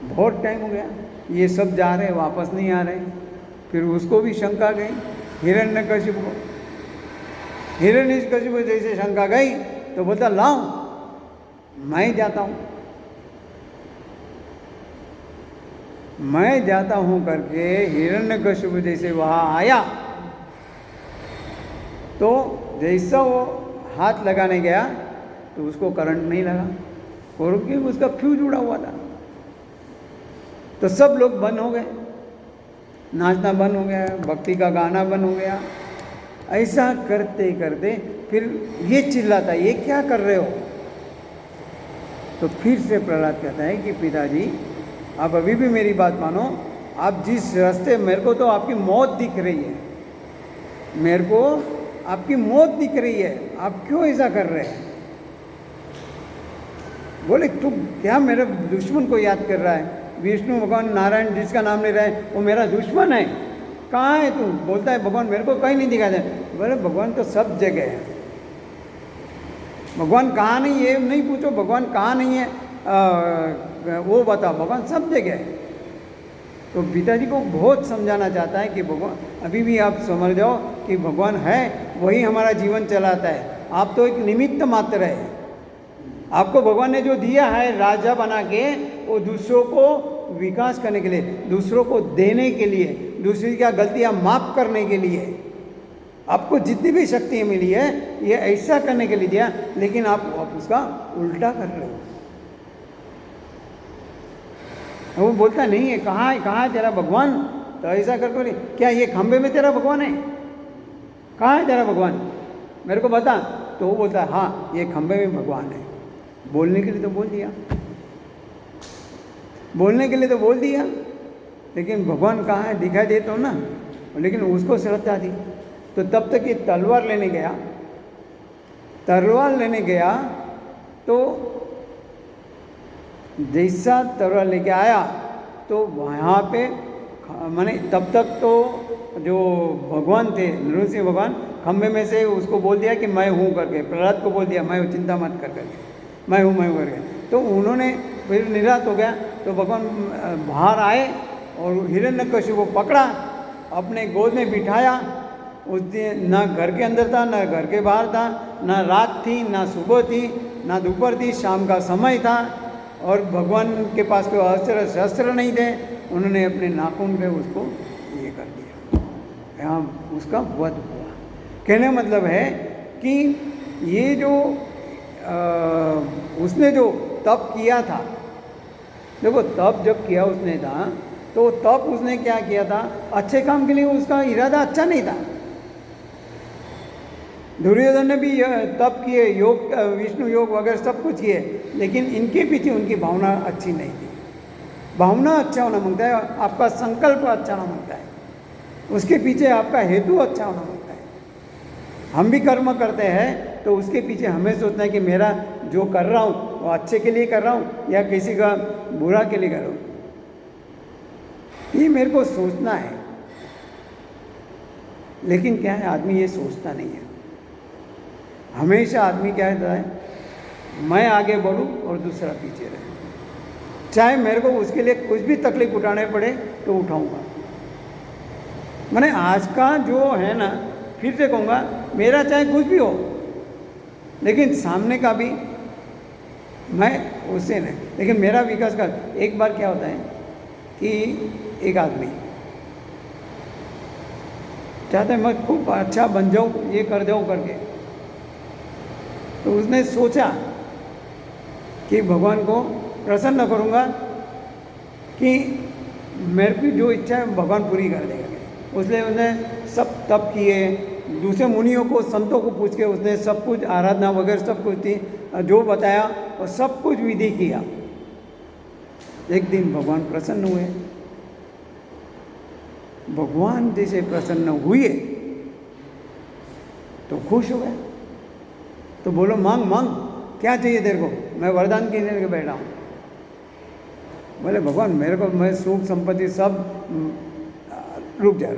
बहुत टाइम हो गया, ये सब जा रहे वापस नहीं आ रहे। फिर उसको भी शंका गई, हिरण्यकशिपु को, हिरण्यकशिपु जैसे शंका गई तो बोलता लाओ मैं जाता हूँ, मैं जाता हूँ करके हिरण्यकशिपु जैसे वहाँ आया तो जैसा वो हाथ लगाने गया तो उसको करंट नहीं लगा, क्योंकि उसका फ्यूज उड़ा हुआ था। तो सब लोग बंद हो गए, नाचना बंद हो गया, भक्ति का गाना बंद हो गया। ऐसा करते करते फिर ये चिल्लाता ये क्या कर रहे हो। तो फिर से प्रहलाद कहता है कि पिताजी आप अभी भी मेरी बात मानो, आप जिस रास्ते, मेरे को तो आपकी मौत दिख रही है, मेरे को आपकी मौत दिख रही है, आप क्यों ऐसा कर रहे हैं। बोले तू क्या मेरे दुश्मन को याद कर रहा है, विष्णु भगवान नारायण जिसका नाम ले रहा है वो मेरा दुश्मन है, कहाँ है तू। बोलता है भगवान मेरे को कहीं नहीं दिखा दे। बोले भगवान तो सब जगह है, भगवान कहाँ नहीं है नहीं पूछो, भगवान कहाँ नहीं है वो बताओ, भगवान सब जगह है। तो पिताजी को बहुत समझाना चाहता है कि भगवान अभी भी आप समझ जाओ कि भगवान है, वही हमारा जीवन चलाता है, आप तो एक निमित्त मात्र है। आपको भगवान ने जो दिया है राजा बना के, वो दूसरों को विकास करने के लिए, दूसरों को देने के लिए, दूसरी का गलतियां माफ करने के लिए। आपको जितनी भी शक्तियाँ मिली है ये ऐसा करने के लिए दिया, लेकिन आप उसका उल्टा कर रहे हो। वो बोलता नहीं है कहाँ है तेरा भगवान, तो ऐसा कर बोले क्या ये खंबे में तेरा भगवान है, कहाँ है तेरा भगवान मेरे को बता। तो वो बोलता है हाँ ये खंबे में भगवान है। बोलने के लिए तो बोल दिया, बोलने के लिए तो बोल दिया, लेकिन भगवान कहाँ है दिखाई दे तो ना, लेकिन उसको श्रद्धा थी। तो तब तक ये तलवार लेने गया, तलवार लेने गया तो जैसा तलवार लेके आया तो वहाँ पे माने तब तक तो जो भगवान थे नृसिंह भगवान खम्भे में से उसको बोल दिया कि मैं हूँ करके, प्रहलाद को बोल दिया मैं हूँ चिंता मत कर करके, मैं हूँ करके। तो उन्होंने फिर निराश हो गया। तो भगवान बाहर आए और हिरण्यकशिपु को पकड़ा, अपने गोद में बिठाया। उस दिन ना घर के अंदर था ना घर के बाहर था, ना रात थी ना सुबह थी ना दोपहर थी, शाम का समय था और भगवान के पास कोई अस्त्र शस्त्र नहीं थे। उन्होंने अपने नाखून पे उसको ये कर दिया, यहाँ उसका वध हुआ। कहने का मतलब है कि ये जो उसने जो तप किया था, देखो तप जब किया उसने था तो तप उसने क्या किया था, अच्छे काम के लिए, उसका इरादा अच्छा नहीं था। दुर्योधन ने भी तप किए, योग, विष्णु योग वगैरह सब कुछ किए, लेकिन इनके पीछे उनकी भावना अच्छी नहीं थी। भावना अच्छा होना मांगता है, आपका संकल्प अच्छा होना मांगता है, उसके पीछे आपका हेतु अच्छा होना मांगता है। हम भी कर्म करते हैं तो उसके पीछे हमें सोचना है कि मेरा जो कर रहा हूँ वो अच्छे के लिए कर रहा हूँ या किसी का बुरा के लिए कर रहा हूँ, ये मेरे को सोचना है। लेकिन क्या है, आदमी ये सोचता नहीं है। हमेशा आदमी क्या कहता है, मैं आगे बढ़ूं और दूसरा पीछे रहे, चाहे मेरे को उसके लिए कुछ भी तकलीफ उठाने पड़े तो उठाऊंगा। मैंने आज का जो है ना, फिर से कहूँगा, मेरा चाहे कुछ भी हो, लेकिन सामने का भी मैं उससे नहीं, लेकिन मेरा विकास कर। एक बार क्या होता है कि एक आदमी चाहता है मैं खूब अच्छा बन जाऊँ, ये कर जाऊँ करके, तो उसने सोचा कि भगवान को प्रसन्न करूँगा कि मेरे की जो इच्छा है भगवान पूरी कर देगा। उसने उसने सब तप किए, दूसरे मुनियों को, संतों को पूछ के उसने सब कुछ आराधना वगैरह सब कुछ थी जो बताया और सब कुछ विधि किया। एक दिन भगवान प्रसन्न हुए। भगवान जैसे प्रसन्न हुए तो खुश हो गए, तो बोलो मांग मांग, क्या चाहिए तेरे को, मैं वरदान के लिए बैठा हूँ। बोले भगवान मेरे को, मैं सुख संपत्ति सब, रुक जा।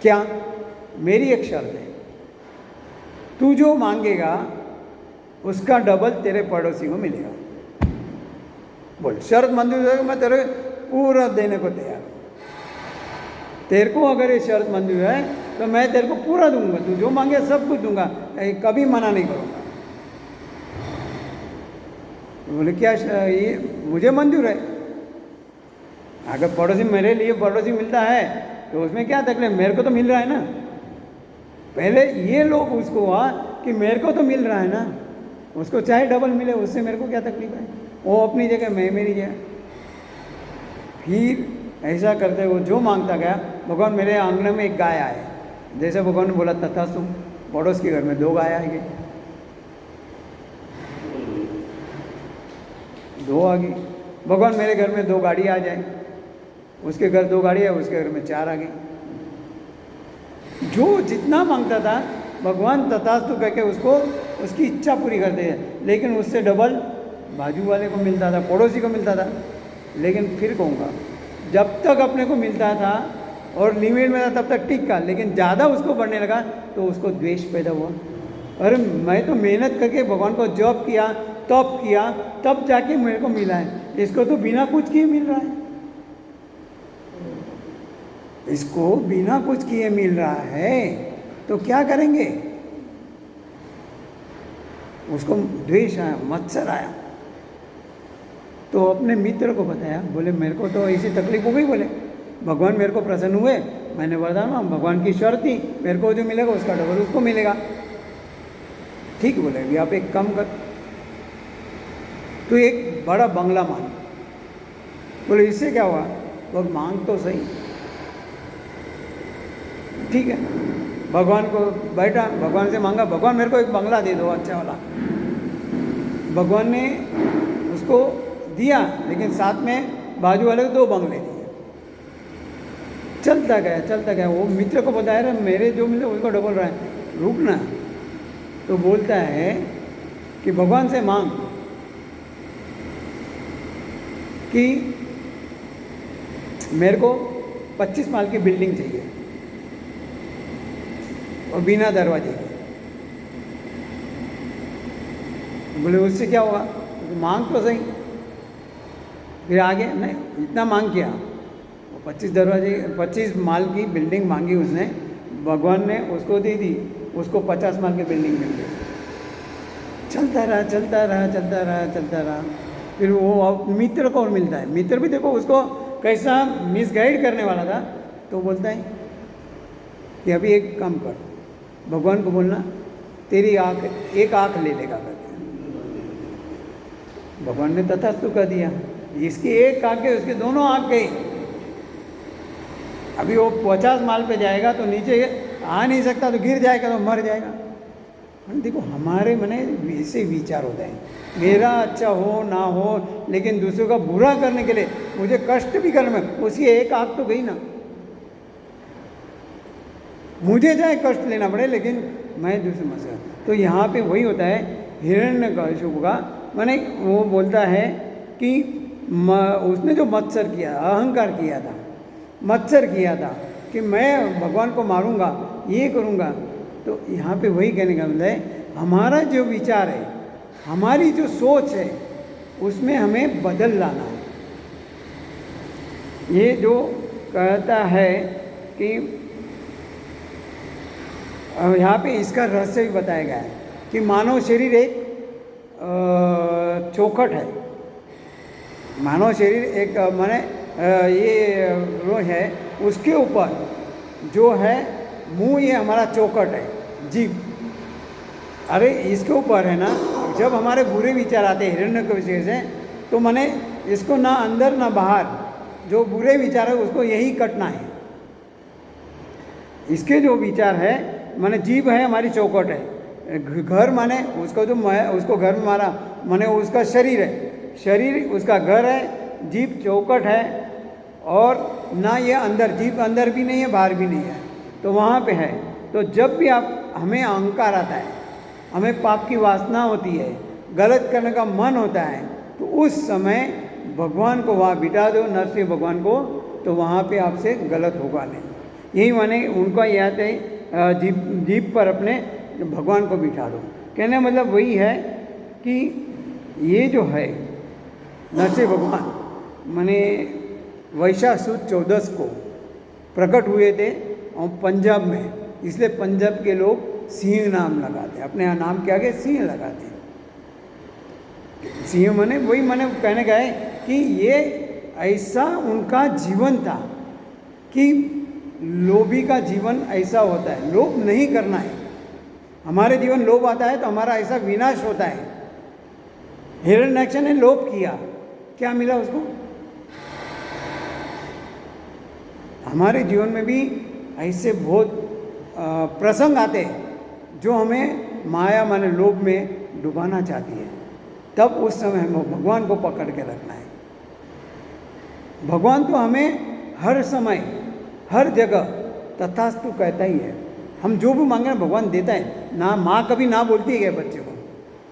क्या, मेरी एक शर्त है, तू जो मांगेगा उसका डबल तेरे पड़ोसी को मिलेगा। बोल शर्त मंजूर है, मैं तेरे पूरा देने को तैयार हूँ। तेरे को अगर ये शर्त मंजूर है तो मैं तेरे को पूरा दूंगा, तू जो मांगे सब कुछ दूंगा, कभी मना नहीं करूँगा। बोले क्या, ये मुझे मंजूर है। अगर पड़ोसी, मेरे लिए पड़ोसी मिलता है तो उसमें क्या तकलीफ, मेरे को तो मिल रहा है ना। पहले ये लोग उसको हुआ कि मेरे को तो मिल रहा है ना, उसको चाहे डबल मिले, उससे मेरे को क्या तकलीफ है, वो अपनी जगह मैं मेरी जगह। फिर ऐसा करते वो जो मांगता गया, भगवान मेरे आंगन में एक गाय आए, जैसे भगवान ने बोला तथास्तु, पड़ोस के घर में 2 गाय आएगी, 2 आ गई। भगवान मेरे घर में 2 गाड़ी आ जाए, उसके घर 2 गाड़ी है, उसके घर में 4 आ गई। जो जितना मांगता था भगवान तथास्तु कह के उसको उसकी इच्छा पूरी करते हैं, लेकिन उससे डबल बाजू वाले को मिलता था, पड़ोसी को मिलता था। लेकिन फिर कहूँगा, जब तक अपने को मिलता था और लिमिट में था तब तक ठीक था, लेकिन ज़्यादा उसको बढ़ने लगा तो उसको द्वेष पैदा हुआ। अरे मैं तो मेहनत करके भगवान को जॉब किया, तप किया, तब जाके मेरे को मिला है, इसको तो बिना कुछ किए मिल रहा है, इसको बिना कुछ किए मिल रहा है, तो क्या करेंगे। उसको द्वेष आया, मत्सर आया, तो अपने मित्र को बताया। बोले मेरे को तो ऐसी तकलीफ हो गई, बोले भगवान मेरे को प्रसन्न हुए, मैंने वरदान मांगा, भगवान की शर्त थी मेरे को जो मिलेगा उसका डबल उसको मिलेगा। ठीक बोले, अभी आप एक काम कर, तो एक बड़ा बंगला मांग। बोले इससे क्या हुआ, वो मांग तो सही, ठीक है। भगवान को बैठा, भगवान से मांगा, भगवान मेरे को एक बंगला दे दो अच्छा वाला। भगवान ने उसको दिया, लेकिन साथ में बाजू वाले को 2 बंगले दिए। चलता गया, वो मित्र को बताया रहा मेरे जो मिले उसको डबल रहा है, रुकना। तो बोलता है कि भगवान से मांग कि मेरे को 25 माल की बिल्डिंग चाहिए और बिना दरवाजे के। बोले उससे क्या होगा, मांग तो सही। फिर आगे नहीं, इतना मांग किया, 25 माल की बिल्डिंग मांगी उसने, भगवान ने उसको दे दी, उसको 50 माल की बिल्डिंग मिल गई। चलता रहा। फिर वो मित्र को मिलता है, मित्र भी देखो उसको कैसा मिसगाइड करने वाला था, तो बोलता है कि अभी एक काम कर, भगवान को बोलना तेरी आँख, एक आँख ले लेगा करके। भगवान ने तथास्तु कर दिया। इसकी एक आँख गई, उसकी दोनों आँख गई। अभी वो 50 माल पे जाएगा तो नीचे आ नहीं सकता, तो गिर जाएगा तो मर जाएगा। देखो हमारे मने ऐसे विचार होते हैं, मेरा अच्छा हो ना हो, लेकिन दूसरों का बुरा करने के लिए मुझे कष्ट भी करने में, उसकी एक आँख तो गई ना। मुझे चाहे कष्ट लेना पड़े लेकिन मैं दूसरे मजा। तो यहाँ पे वही होता है हिरण्यकशिपु का, माने वो बोलता है कि उसने जो मत्सर किया, अहंकार किया था, मत्सर किया था कि मैं भगवान को मारूंगा, ये करूंगा। तो यहाँ पे वही कहने का मतलब है, हमारा जो विचार है, हमारी जो सोच है, उसमें हमें बदल लाना है। ये जो कहता है कि यहाँ पे इसका रहस्य भी बताया गया है कि मानव शरीर एक चौखट है। मानव शरीर एक माने ये वो है, उसके ऊपर जो है मुंह, ये हमारा चौखट है, जीभ। अरे इसके ऊपर है ना, जब हमारे बुरे विचार आते हैं हिरण्यकशिपु से, तो मैंने इसको ना अंदर ना बाहर, जो बुरे विचार है उसको यही कटना है। इसके जो विचार है, माने जीभ है हमारी चौखट है, घर माने उसको जो उसको घर में मारा माने उसका शरीर है, शरीर उसका घर है, जीभ चौखट है। और ना ये अंदर, जीभ अंदर भी नहीं है बाहर भी नहीं है, तो वहाँ पे है। तो जब भी आप हमें अहंकार आता है, हमें पाप की वासना होती है, गलत करने का मन होता है, तो उस समय भगवान को वहाँ बिठा दो, नरसिंह भगवान को, तो वहाँ पे आपसे गलत होगा नहीं। यही माने उनका याद है, जीभ पर अपने भगवान को बिठा दो। कहने मतलब वही है कि ये जो है नरसिंह भगवान माने वैशाख सुद 14 को प्रकट हुए थे और पंजाब में, इसलिए पंजाब के लोग सिंह नाम लगाते हैं, अपने नाम के आगे सिंह लगाते हैं। सिंह माने वही माने कहने का है कि ये ऐसा उनका जीवन था कि लोभी का जीवन ऐसा होता है, लोभ नहीं करना है। हमारे जीवन लोभ आता है तो हमारा ऐसा विनाश होता है। हिरण्याक्ष ने लोभ किया, क्या मिला उसको? हमारे जीवन में भी ऐसे बहुत प्रसंग आते हैं जो हमें माया माने लोभ में डुबाना चाहती है। तब उस समय हमें भगवान को पकड़ के रखना है। भगवान तो हमें हर समय हर जगह तथास्तु कहता ही है। हम जो भी मांगे भगवान देता है ना। माँ कभी ना बोलती है बच्चे को,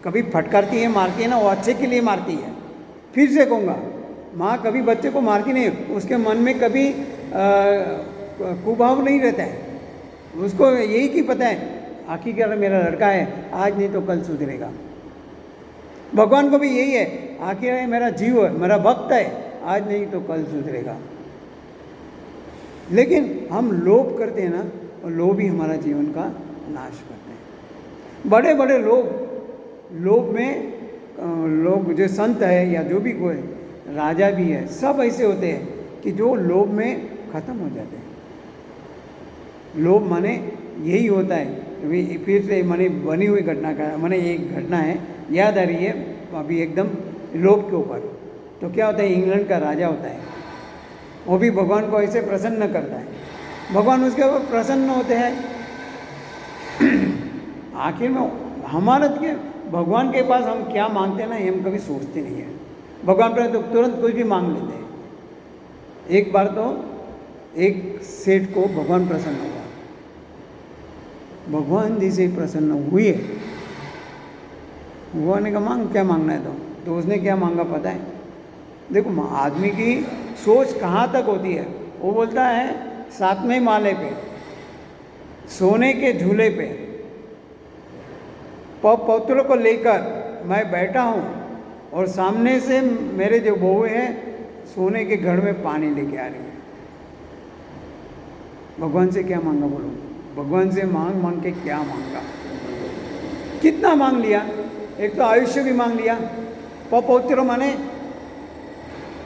कभी फटकारती है, मारती है ना, वो अच्छे के लिए मारती है। फिर से कहूँगा, माँ कभी बच्चे को मारती नहीं, उसके मन में कभी कुभाव नहीं रहता है। उसको यही कि पता है आखिरकार मेरा लड़का है, आज नहीं तो कल सुधरेगा। भगवान को भी यही है, आखिर मेरा जीव है, मेरा भक्त है, आज नहीं तो कल सुधरेगा। लेकिन हम लोभ करते हैं ना, और लोभ ही हमारा जीवन का नाश करते हैं। बड़े बड़े लोभ में लोग जो संत है या जो भी कोई राजा भी है, सब ऐसे होते हैं कि जो लोभ में ख़त्म हो जाते हैं। लोभ माने यही होता है। फिर से माने बनी हुई घटना का माने एक घटना है याद आ रही है अभी एकदम लोभ के ऊपर। तो क्या होता है, इंग्लैंड का राजा होता है, वो भी भगवान को ऐसे प्रसन्न करता है, भगवान उसके ऊपर प्रसन्न होते हैं। आखिर में हमारा के भगवान के पास हम क्या मांगते हैं ना, ये हम कभी सोचते नहीं हैं। भगवान पर तो तुरंत कुछ भी मांग लेते हैं। एक बार तो एक सेठ को भगवान प्रसन्न हुआ, भगवान जी से प्रसन्न हुए। भगवान ने कहा मांग, क्या मांगना है तो उसने क्या मांगा पता है? देखो आदमी की सोच कहाँ तक होती है। वो बोलता है 7वें माले पे सोने के झूले पे पौत्रों को लेकर मैं बैठा हूँ और सामने से मेरे जो बहू हैं सोने के घर में पानी लेके आ रही है। भगवान से क्या मांगा बोलो? भगवान से मांग मांग के क्या मांगा, कितना मांग लिया। एक तो आयुष्य भी मांग लिया, पौत्र माने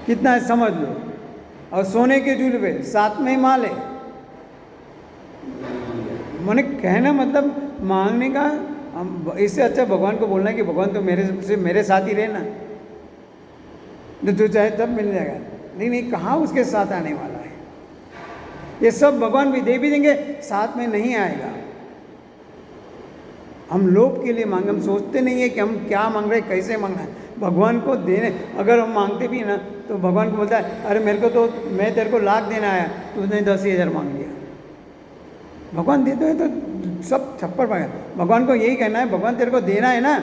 कितना है समझ लो, और सोने के झूले पे 7वें माले। मैंने कहना मतलब मांगने का हम इससे अच्छा भगवान को बोलना है कि भगवान तो मेरे साथ ही रहना, तो जो चाहे तब मिल जाएगा। नहीं, कहाँ उसके साथ आने वाला है। ये सब भगवान भी दे भी देंगे, साथ में नहीं आएगा। हम लोभ के लिए मांगे, हम सोचते नहीं है कि हम क्या मांग रहे हैं, कैसे मांगना है। भगवान को देने अगर हम मांगते भी ना तो भगवान को बोलता है, अरे मेरे को तो, मैं तेरे को लाख देना आया, तूने 10,000 मांग लिया। भगवान देते हैं तो सब छप्पर पाएगा। भगवान को यही कहना है, भगवान तेरे को देना है ना,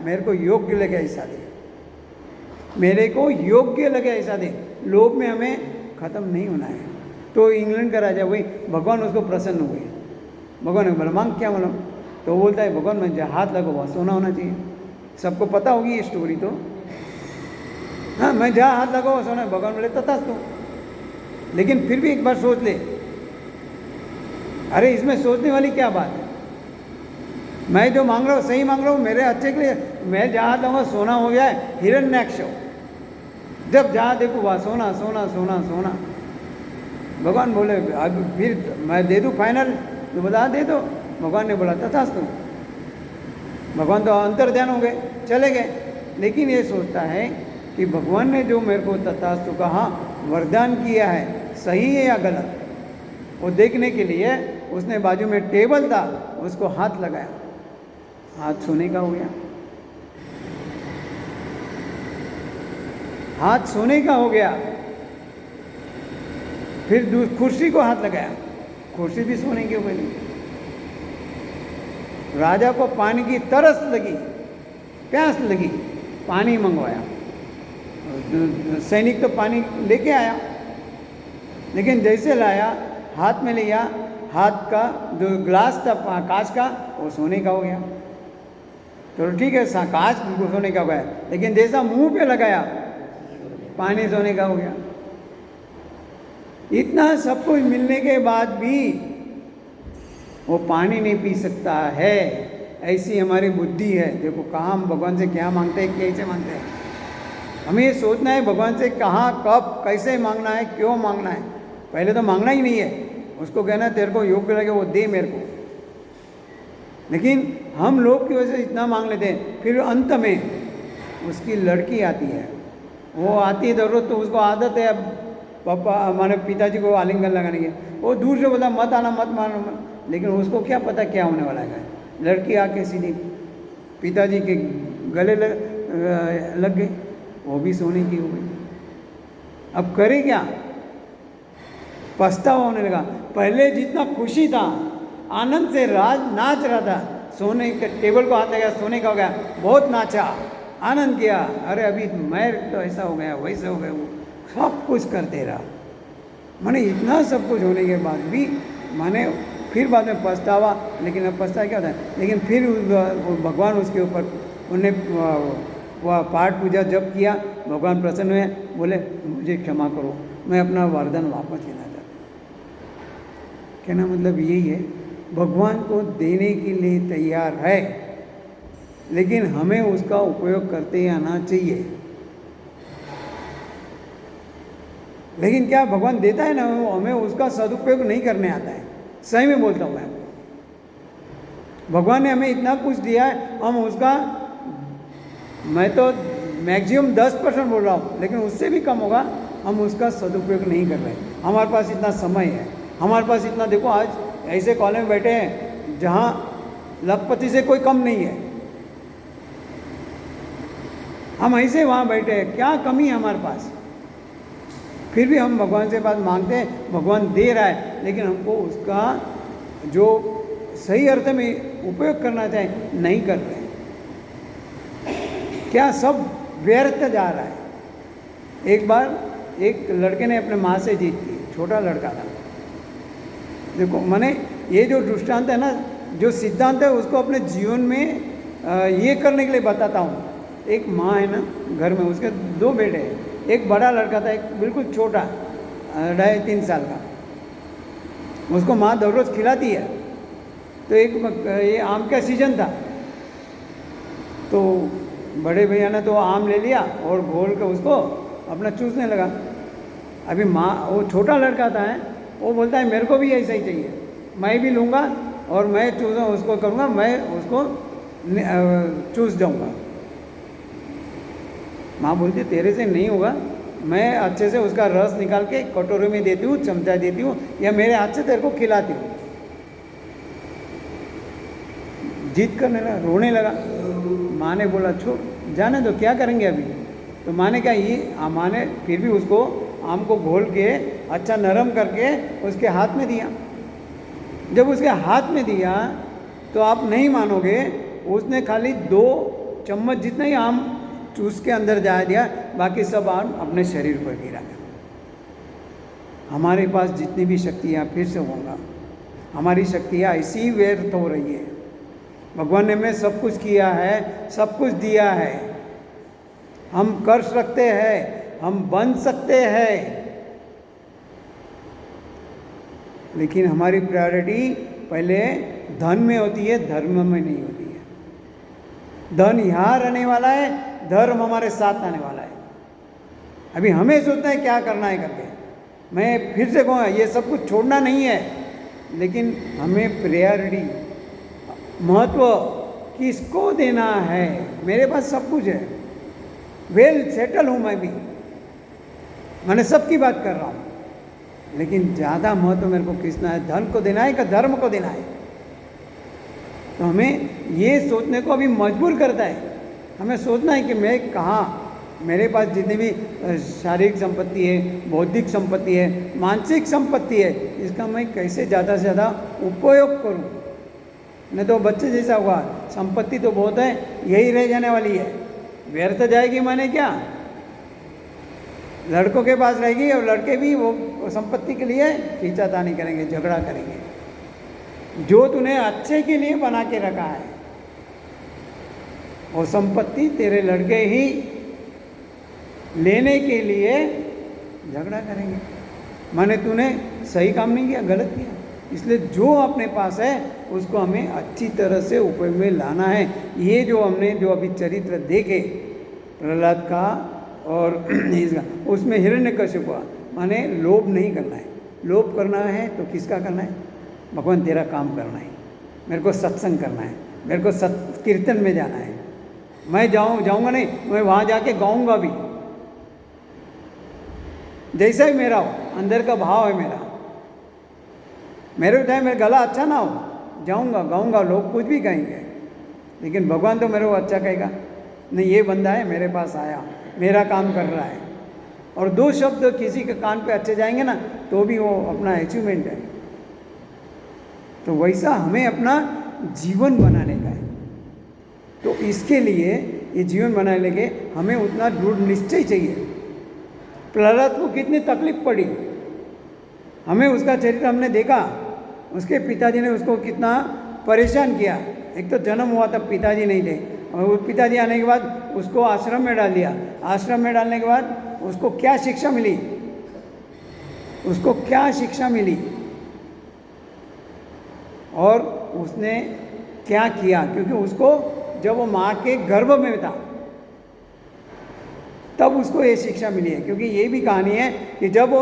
मेरे को योग्य लगे ऐसा दे, मेरे को योग्य लगे ऐसा दे। लोभ में हमें ख़त्म नहीं होना है। तो इंग्लैंड का राजा वही, भगवान उसको प्रसन्न हुए। भगवान ने बोला मांग क्या मालूम, तो वो बोलता है भगवान मैं जहाँ हाथ लगा वहाँ सोना होना चाहिए। सबको पता होगी ये स्टोरी तो, हाँ, मैं जहाँ हाथ लगा वहाँ सोना। भगवान बोले तथास्तु। लेकिन फिर भी एक बार सोच ले, अरे इसमें सोचने वाली क्या बात है। मैं जो मांग रहा हूँ सही मांग रहा हूँ, मेरे अच्छे के लिए। मैं जहाँ हाथ लगाऊंगा सोना हो गया है, हिरण्याक्ष। जब जहाँ देखो वहाँ सोना सोना सोना सोना। भगवान बोले अब फिर मैं दे दूँ फाइनल, तो बोला दे दो। भगवान ने बोला तथास्तु। भगवान तो अंतर ध्यान हो गए, चले गए। लेकिन ये सोचता है कि भगवान ने जो मेरे को तथास्तु कहा, वरदान किया है, सही है या गलत, वो देखने के लिए उसने बाजू में टेबल था, उसको हाथ लगाया, हाथ सोने का हो गया। हाथ सोने का हो गया। फिर कुर्सी को हाथ लगाया, कुर्सी भी सोने की हो गई। राजा को पानी की तरस लगी, प्यास लगी, पानी मंगवाया। सैनिक तो पानी लेके आया, लेकिन जैसे लाया, हाथ में लिया, हाथ का जो ग्लास था कांच का, वो सोने का हो गया। तो ठीक है, कांच सोने का हो गया, लेकिन जैसा मुंह पे लगाया, पानी सोने का हो गया। इतना सब कुछ मिलने के बाद भी वो पानी नहीं पी सकता है। ऐसी हमारी बुद्धि है। देखो कहाँ हम भगवान से क्या मांगते हैं, कैसे मांगते हैं। हमें ये सोचना है भगवान से कहाँ, कब, कैसे मांगना है, क्यों मांगना है। पहले तो मांगना ही नहीं है, उसको कहना तेरे को योग्य लगे वो दे मेरे को। लेकिन हम लोग की वजह से इतना मांग लेते हैं। फिर अंत में उसकी लड़की आती है, वो आती है ज़रूरत, तो उसको आदत है अब पापा हमारे पिताजी को आलिंगन लगाने की। वो दूर से बोला मत आना, मत मारना, लेकिन उसको क्या पता क्या होने वाला है। लड़की आके सीधी पिताजी के गले लग गई, वो भी सोने की हो गई। अब करे क्या, पछतावा होने लगा। पहले जितना खुशी था, आनंद से राज नाच रहा था, सोने के टेबल को हाथ लगा, सोने का हो गया, बहुत नाचा, आनंद किया। अरे अभी मैं तो ऐसा हो गया, वैसे हो गया, वो सब कुछ करते रहा। माने इतना सब कुछ होने के बाद भी माने फिर बाद में पछतावा। लेकिन अब पछतावा क्या होता है, लेकिन फिर भगवान उसके ऊपर उन्हें वह पाठ पूजा जब किया, भगवान प्रसन्न हुए, बोले मुझे क्षमा करो, मैं अपना वरदान वापस लेना चाहता हूँ। कहना मतलब यही है, भगवान को देने के लिए तैयार है, लेकिन हमें उसका उपयोग करते आना चाहिए। लेकिन क्या भगवान देता है ना, हमें उसका सदुपयोग नहीं करने आता है। सही में बोलता हूँ मैं, भगवान ने हमें इतना कुछ दिया है, हम उसका, मैं तो मैक्सिमम 10% बोल रहा हूँ, लेकिन उससे भी कम होगा, हम उसका सदुपयोग नहीं कर रहे। हमारे पास इतना समय है, हमारे पास इतना, देखो आज ऐसे कॉलेज में बैठे हैं जहाँ लखपति से कोई कम नहीं है, हम ऐसे वहाँ बैठे हैं, क्या कमी है हमारे पास। फिर भी हम भगवान से बात मांगते हैं, भगवान दे रहा है, लेकिन हमको उसका जो सही अर्थ में उपयोग करना चाहिए नहीं कर रहे। क्या सब व्यर्थ जा रहा है। एक बार एक लड़के ने अपने माँ से जीत की, छोटा लड़का था। देखो मैंने ये जो दृष्टांत है ना, जो सिद्धांत है, उसको अपने जीवन में ये करने के लिए बताता हूँ। एक माँ है ना घर में, उसके 2 बेटे हैं, एक बड़ा लड़का था, एक बिल्कुल छोटा 2.5-3 साल का। उसको माँ रोज खिलाती है। तो एक ये आम का सीजन था, तो बड़े भैया ने तो आम ले लिया और घोल के उसको अपना चूसने लगा। अभी माँ, वो छोटा लड़का था है, वो बोलता है मेरे को भी ऐसा ही चाहिए, मैं भी लूँगा और मैं चूसा उसको करूँगा, मैं उसको चूस जाऊंगा। माँ बोलती तेरे से नहीं होगा, मैं अच्छे से उसका रस निकाल के कटोरे में देती हूँ, चमचा देती हूँ, या मेरे हाथ से तेरे को खिलाती हूँ। जिद करने लगा, रोने लगा। माँ ने बोला छोड़, जाने दो, क्या करेंगे अभी। तो माँ ने कहा ये, माँ ने फिर भी उसको आम को घोल के अच्छा नरम करके उसके हाथ में दिया। जब उसके हाथ में दिया तो आप नहीं मानोगे, उसने खाली 2 चम्मच जितना ही आम चूस के अंदर जा दिया, बाकी सब आम अपने शरीर पर गिरा। हमारे पास जितनी भी शक्तियाँ, फिर से होगा, हमारी शक्तियाँ ऐसी ही व्यर्थ हो रही है। भगवान ने हमें सब कुछ किया है, सब कुछ दिया है, हम कर सकते हैं, हम बन सकते हैं, लेकिन हमारी प्रायोरिटी पहले धन में होती है, धर्म में नहीं होती है। धन यहाँ रहने वाला है, धर्म हमारे साथ आने वाला है। अभी हमें सोचना है क्या करना है करके। मैं फिर से कहूँगा, ये सब कुछ छोड़ना नहीं है, लेकिन हमें प्रायोरिटी, महत्व किसको देना है। मेरे पास सब कुछ है, वेल सेटल हूँ, मैं भी, मैंने सबकी बात कर रहा हूँ, लेकिन ज़्यादा महत्व मेरे को किसना है, धन को देना है कि धर्म को देना है। तो हमें ये सोचने को अभी मजबूर करता है। हमें सोचना है कि मैं कहाँ, मेरे पास जितनी भी शारीरिक संपत्ति है, बौद्धिक संपत्ति है, मानसिक संपत्ति है, इसका मैं कैसे ज़्यादा से ज़्यादा उपयोग करूँ। नहीं तो बच्चे जैसा हुआ, संपत्ति तो बहुत है, यही रह जाने वाली है, व्यर्थ जाएगी। माने क्या, लड़कों के पास रहेगी और लड़के भी वो संपत्ति के लिए खींचातानी करेंगे, झगड़ा करेंगे। जो तूने अच्छे के लिए बना के रखा है, वो संपत्ति तेरे लड़के ही लेने के लिए झगड़ा करेंगे। माने तूने सही काम नहीं किया, गलत किया। इसलिए जो अपने पास है उसको हमें अच्छी तरह से उपयोग में लाना है। ये जो हमने जो अभी चरित्र देखे प्रहलाद का और इसका, उसमें हिरण्यकश्यप हुआ, माने लोभ नहीं करना है। लोभ करना है तो किसका करना है, भगवान तेरा काम करना है, मेरे को सत्संग करना है, मेरे को कीर्तन में जाना है। मैं जाऊँगा नहीं, मैं वहाँ जाके गाऊँगा भी, जैसा ही मेरा हो, अंदर का भाव है मेरा। मेरे चाहे मेरा गला अच्छा ना हो, जाऊँगा गाऊँगा, लोग कुछ भी कहेंगे, लेकिन भगवान तो मेरे को अच्छा कहेगा, नहीं ये बंदा है मेरे पास आया, मेरा काम कर रहा है। और 2 शब्द किसी के कान पे अच्छे जाएंगे ना, तो भी वो अपना अचीवमेंट है। तो वैसा हमें अपना जीवन बनाने का है। तो इसके लिए ये जीवन बनाने लगे हमें उतना दृढ़ निश्चय चाहिए। प्रहलाद को कितनी तकलीफ पड़ी, हमें उसका चरित्र हमने देखा, उसके पिताजी ने उसको कितना परेशान किया। एक तो जन्म हुआ तब पिताजी नहीं थे, और वो पिताजी आने के बाद उसको आश्रम में डाल दिया। आश्रम में डालने के बाद उसको क्या शिक्षा मिली, उसको क्या शिक्षा मिली और उसने क्या किया, क्योंकि उसको जब वो माँ के गर्भ में था तब उसको ये शिक्षा मिली है। क्योंकि ये भी कहानी है कि जब वो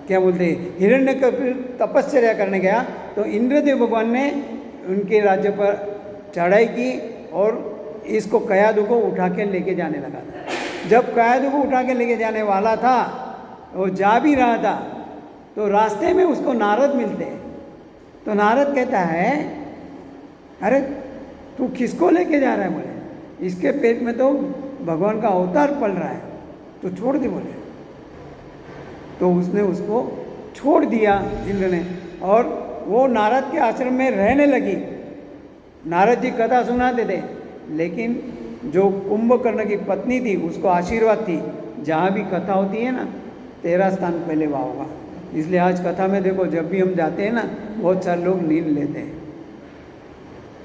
क्या बोलते हैं हिरण्यकशिपु तपश्चर्या करने गया तो इंद्रदेव भगवान ने उनके राज्य पर चढ़ाई की और इसको कयादु को उठा के लेके जाने लगा था। जब कयादु को उठा के लेके जाने वाला था, वो जा भी रहा था, तो रास्ते में उसको नारद मिलते हैं। तो नारद कहता है, अरे तू किसको लेके जा रहा है? बोले इसके पेट में तो भगवान का अवतार पल रहा है, तो छोड़ दे। बोले तो उसने उसको छोड़ दिया इंद्र ने, और वो नारद के आश्रम में रहने लगी। नारद जी कथा सुनाते थे, लेकिन जो कुंभकर्ण की पत्नी थी उसको आशीर्वाद थी, जहाँ भी कथा होती है ना, तेरा स्थान पहले वहाँ होगा। इसलिए आज कथा में देखो, जब भी हम जाते हैं ना, बहुत सारे लोग नींद लेते हैं।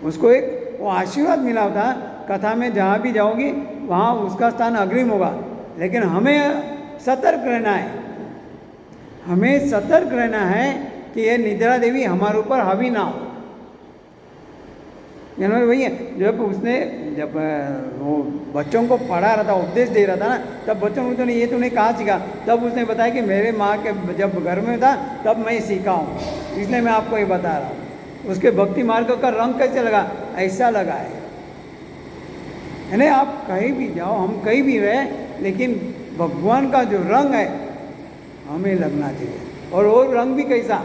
उसको एक वो आशीर्वाद मिला था, कथा में जहाँ भी जाओगी वहाँ उसका स्थान अग्रिम होगा। लेकिन हमें सतर्क रहना है, हमें सतर्क रहना है कि ये निद्रा देवी हमारे ऊपर हावी ना हो। यानी वही है, जब वो बच्चों को पढ़ा रहा था, उपदेश दे रहा था ना, तब बच्चों को तो ये तूने कहाँ सीखा? तब उसने बताया कि मेरे माँ के जब घर में था तब मैं सीखा हूँ, इसलिए मैं आपको ये बता रहा हूँ। उसके भक्ति मार्ग का रंग कैसे लगा? ऐसा लगा है। यानी आप कहीं भी जाओ, हम कहीं भी रहे, लेकिन भगवान का जो रंग है हमें लगना चाहिए। और वो रंग भी कैसा?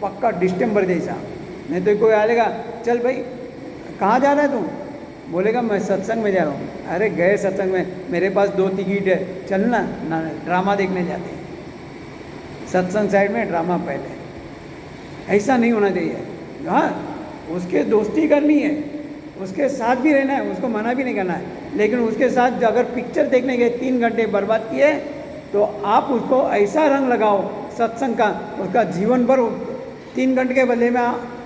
पक्का डिस्टेम्बर जैसा। नहीं तो कोई आएगा, चल भाई कहाँ जा रहा है तू? बोलेगा मैं सत्संग में जा रहा हूँ। अरे गए सत्संग में, मेरे पास 2 टिकट है, चलना ना, ड्रामा देखने जाते हैं। सत्संग साइड में, ड्रामा पहले। ऐसा नहीं होना चाहिए। हाँ, उसके दोस्ती करनी है, उसके साथ भी रहना है, उसको मना भी नहीं करना है, लेकिन उसके साथ अगर पिक्चर देखने गए 3 घंटे बर्बाद किए तो आप उसको ऐसा रंग लगाओ सत्संग का, उसका जीवन भर 3 घंटे के बदले में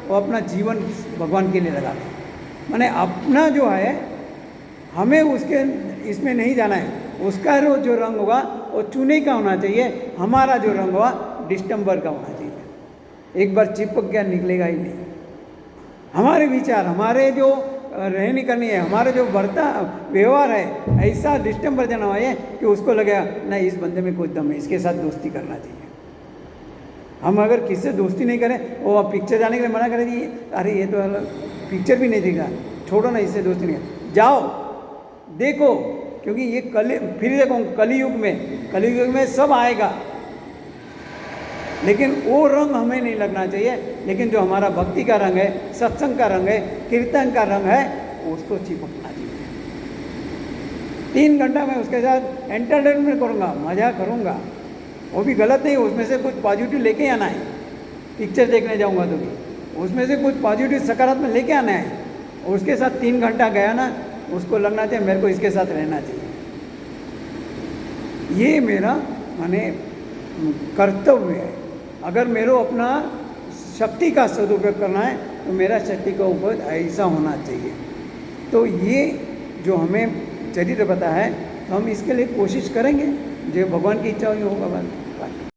वो अपना जीवन भगवान के लिए लगा दे। माने अपना जो है हमें उसके इसमें नहीं जाना है। उसका जो रंग होगा वो चूने का होना चाहिए, हमारा जो रंग होगा डिस्टेम्बर का होना चाहिए। एक बार चिपक गया निकलेगा ही नहीं। हमारे विचार, हमारे जो रहनी करनी है, हमारे जो बढ़ता व्यवहार है, ऐसा डिस्टेम्बर देना है कि उसको लगेगा नहीं इस बंदे में कोई दम है, इसके साथ दोस्ती करना चाहिए। हम अगर किसी से दोस्ती नहीं करें, वो पिक्चर जाने के लिए मना करें, अरे ये तो पिक्चर भी नहीं दिखा, छोड़ो ना, इससे दोस्ती नहीं। जाओ देखो, क्योंकि ये फिर देखो कलयुग में सब आएगा, लेकिन वो रंग हमें नहीं लगना चाहिए। लेकिन जो हमारा भक्ति का रंग है, सत्संग का रंग है, कीर्तन का रंग है, उसको चिपकना चाहिए। 3 घंटा मैं उसके साथ एंटरटेनमेंट करूँगा, मजा करूँगा, वो भी गलत नहीं, उसमें से कुछ पॉजिटिव लेके आना है। पिक्चर देखने जाऊँगा तो भी उसमें से कुछ पॉजिटिव सकारात्मक लेके आना है। उसके साथ 3 घंटा गया ना, उसको लगना चाहिए मेरे को इसके साथ रहना चाहिए। ये मेरा माने कर्तव्य है। अगर मेरे को अपना शक्ति का सदुपयोग करना है तो मेरा शक्ति का उपयोग ऐसा होना चाहिए। तो ये जो हमें चरित्र पता है, तो हम इसके लिए कोशिश करेंगे, जो भगवान की इच्छा होगी होगा।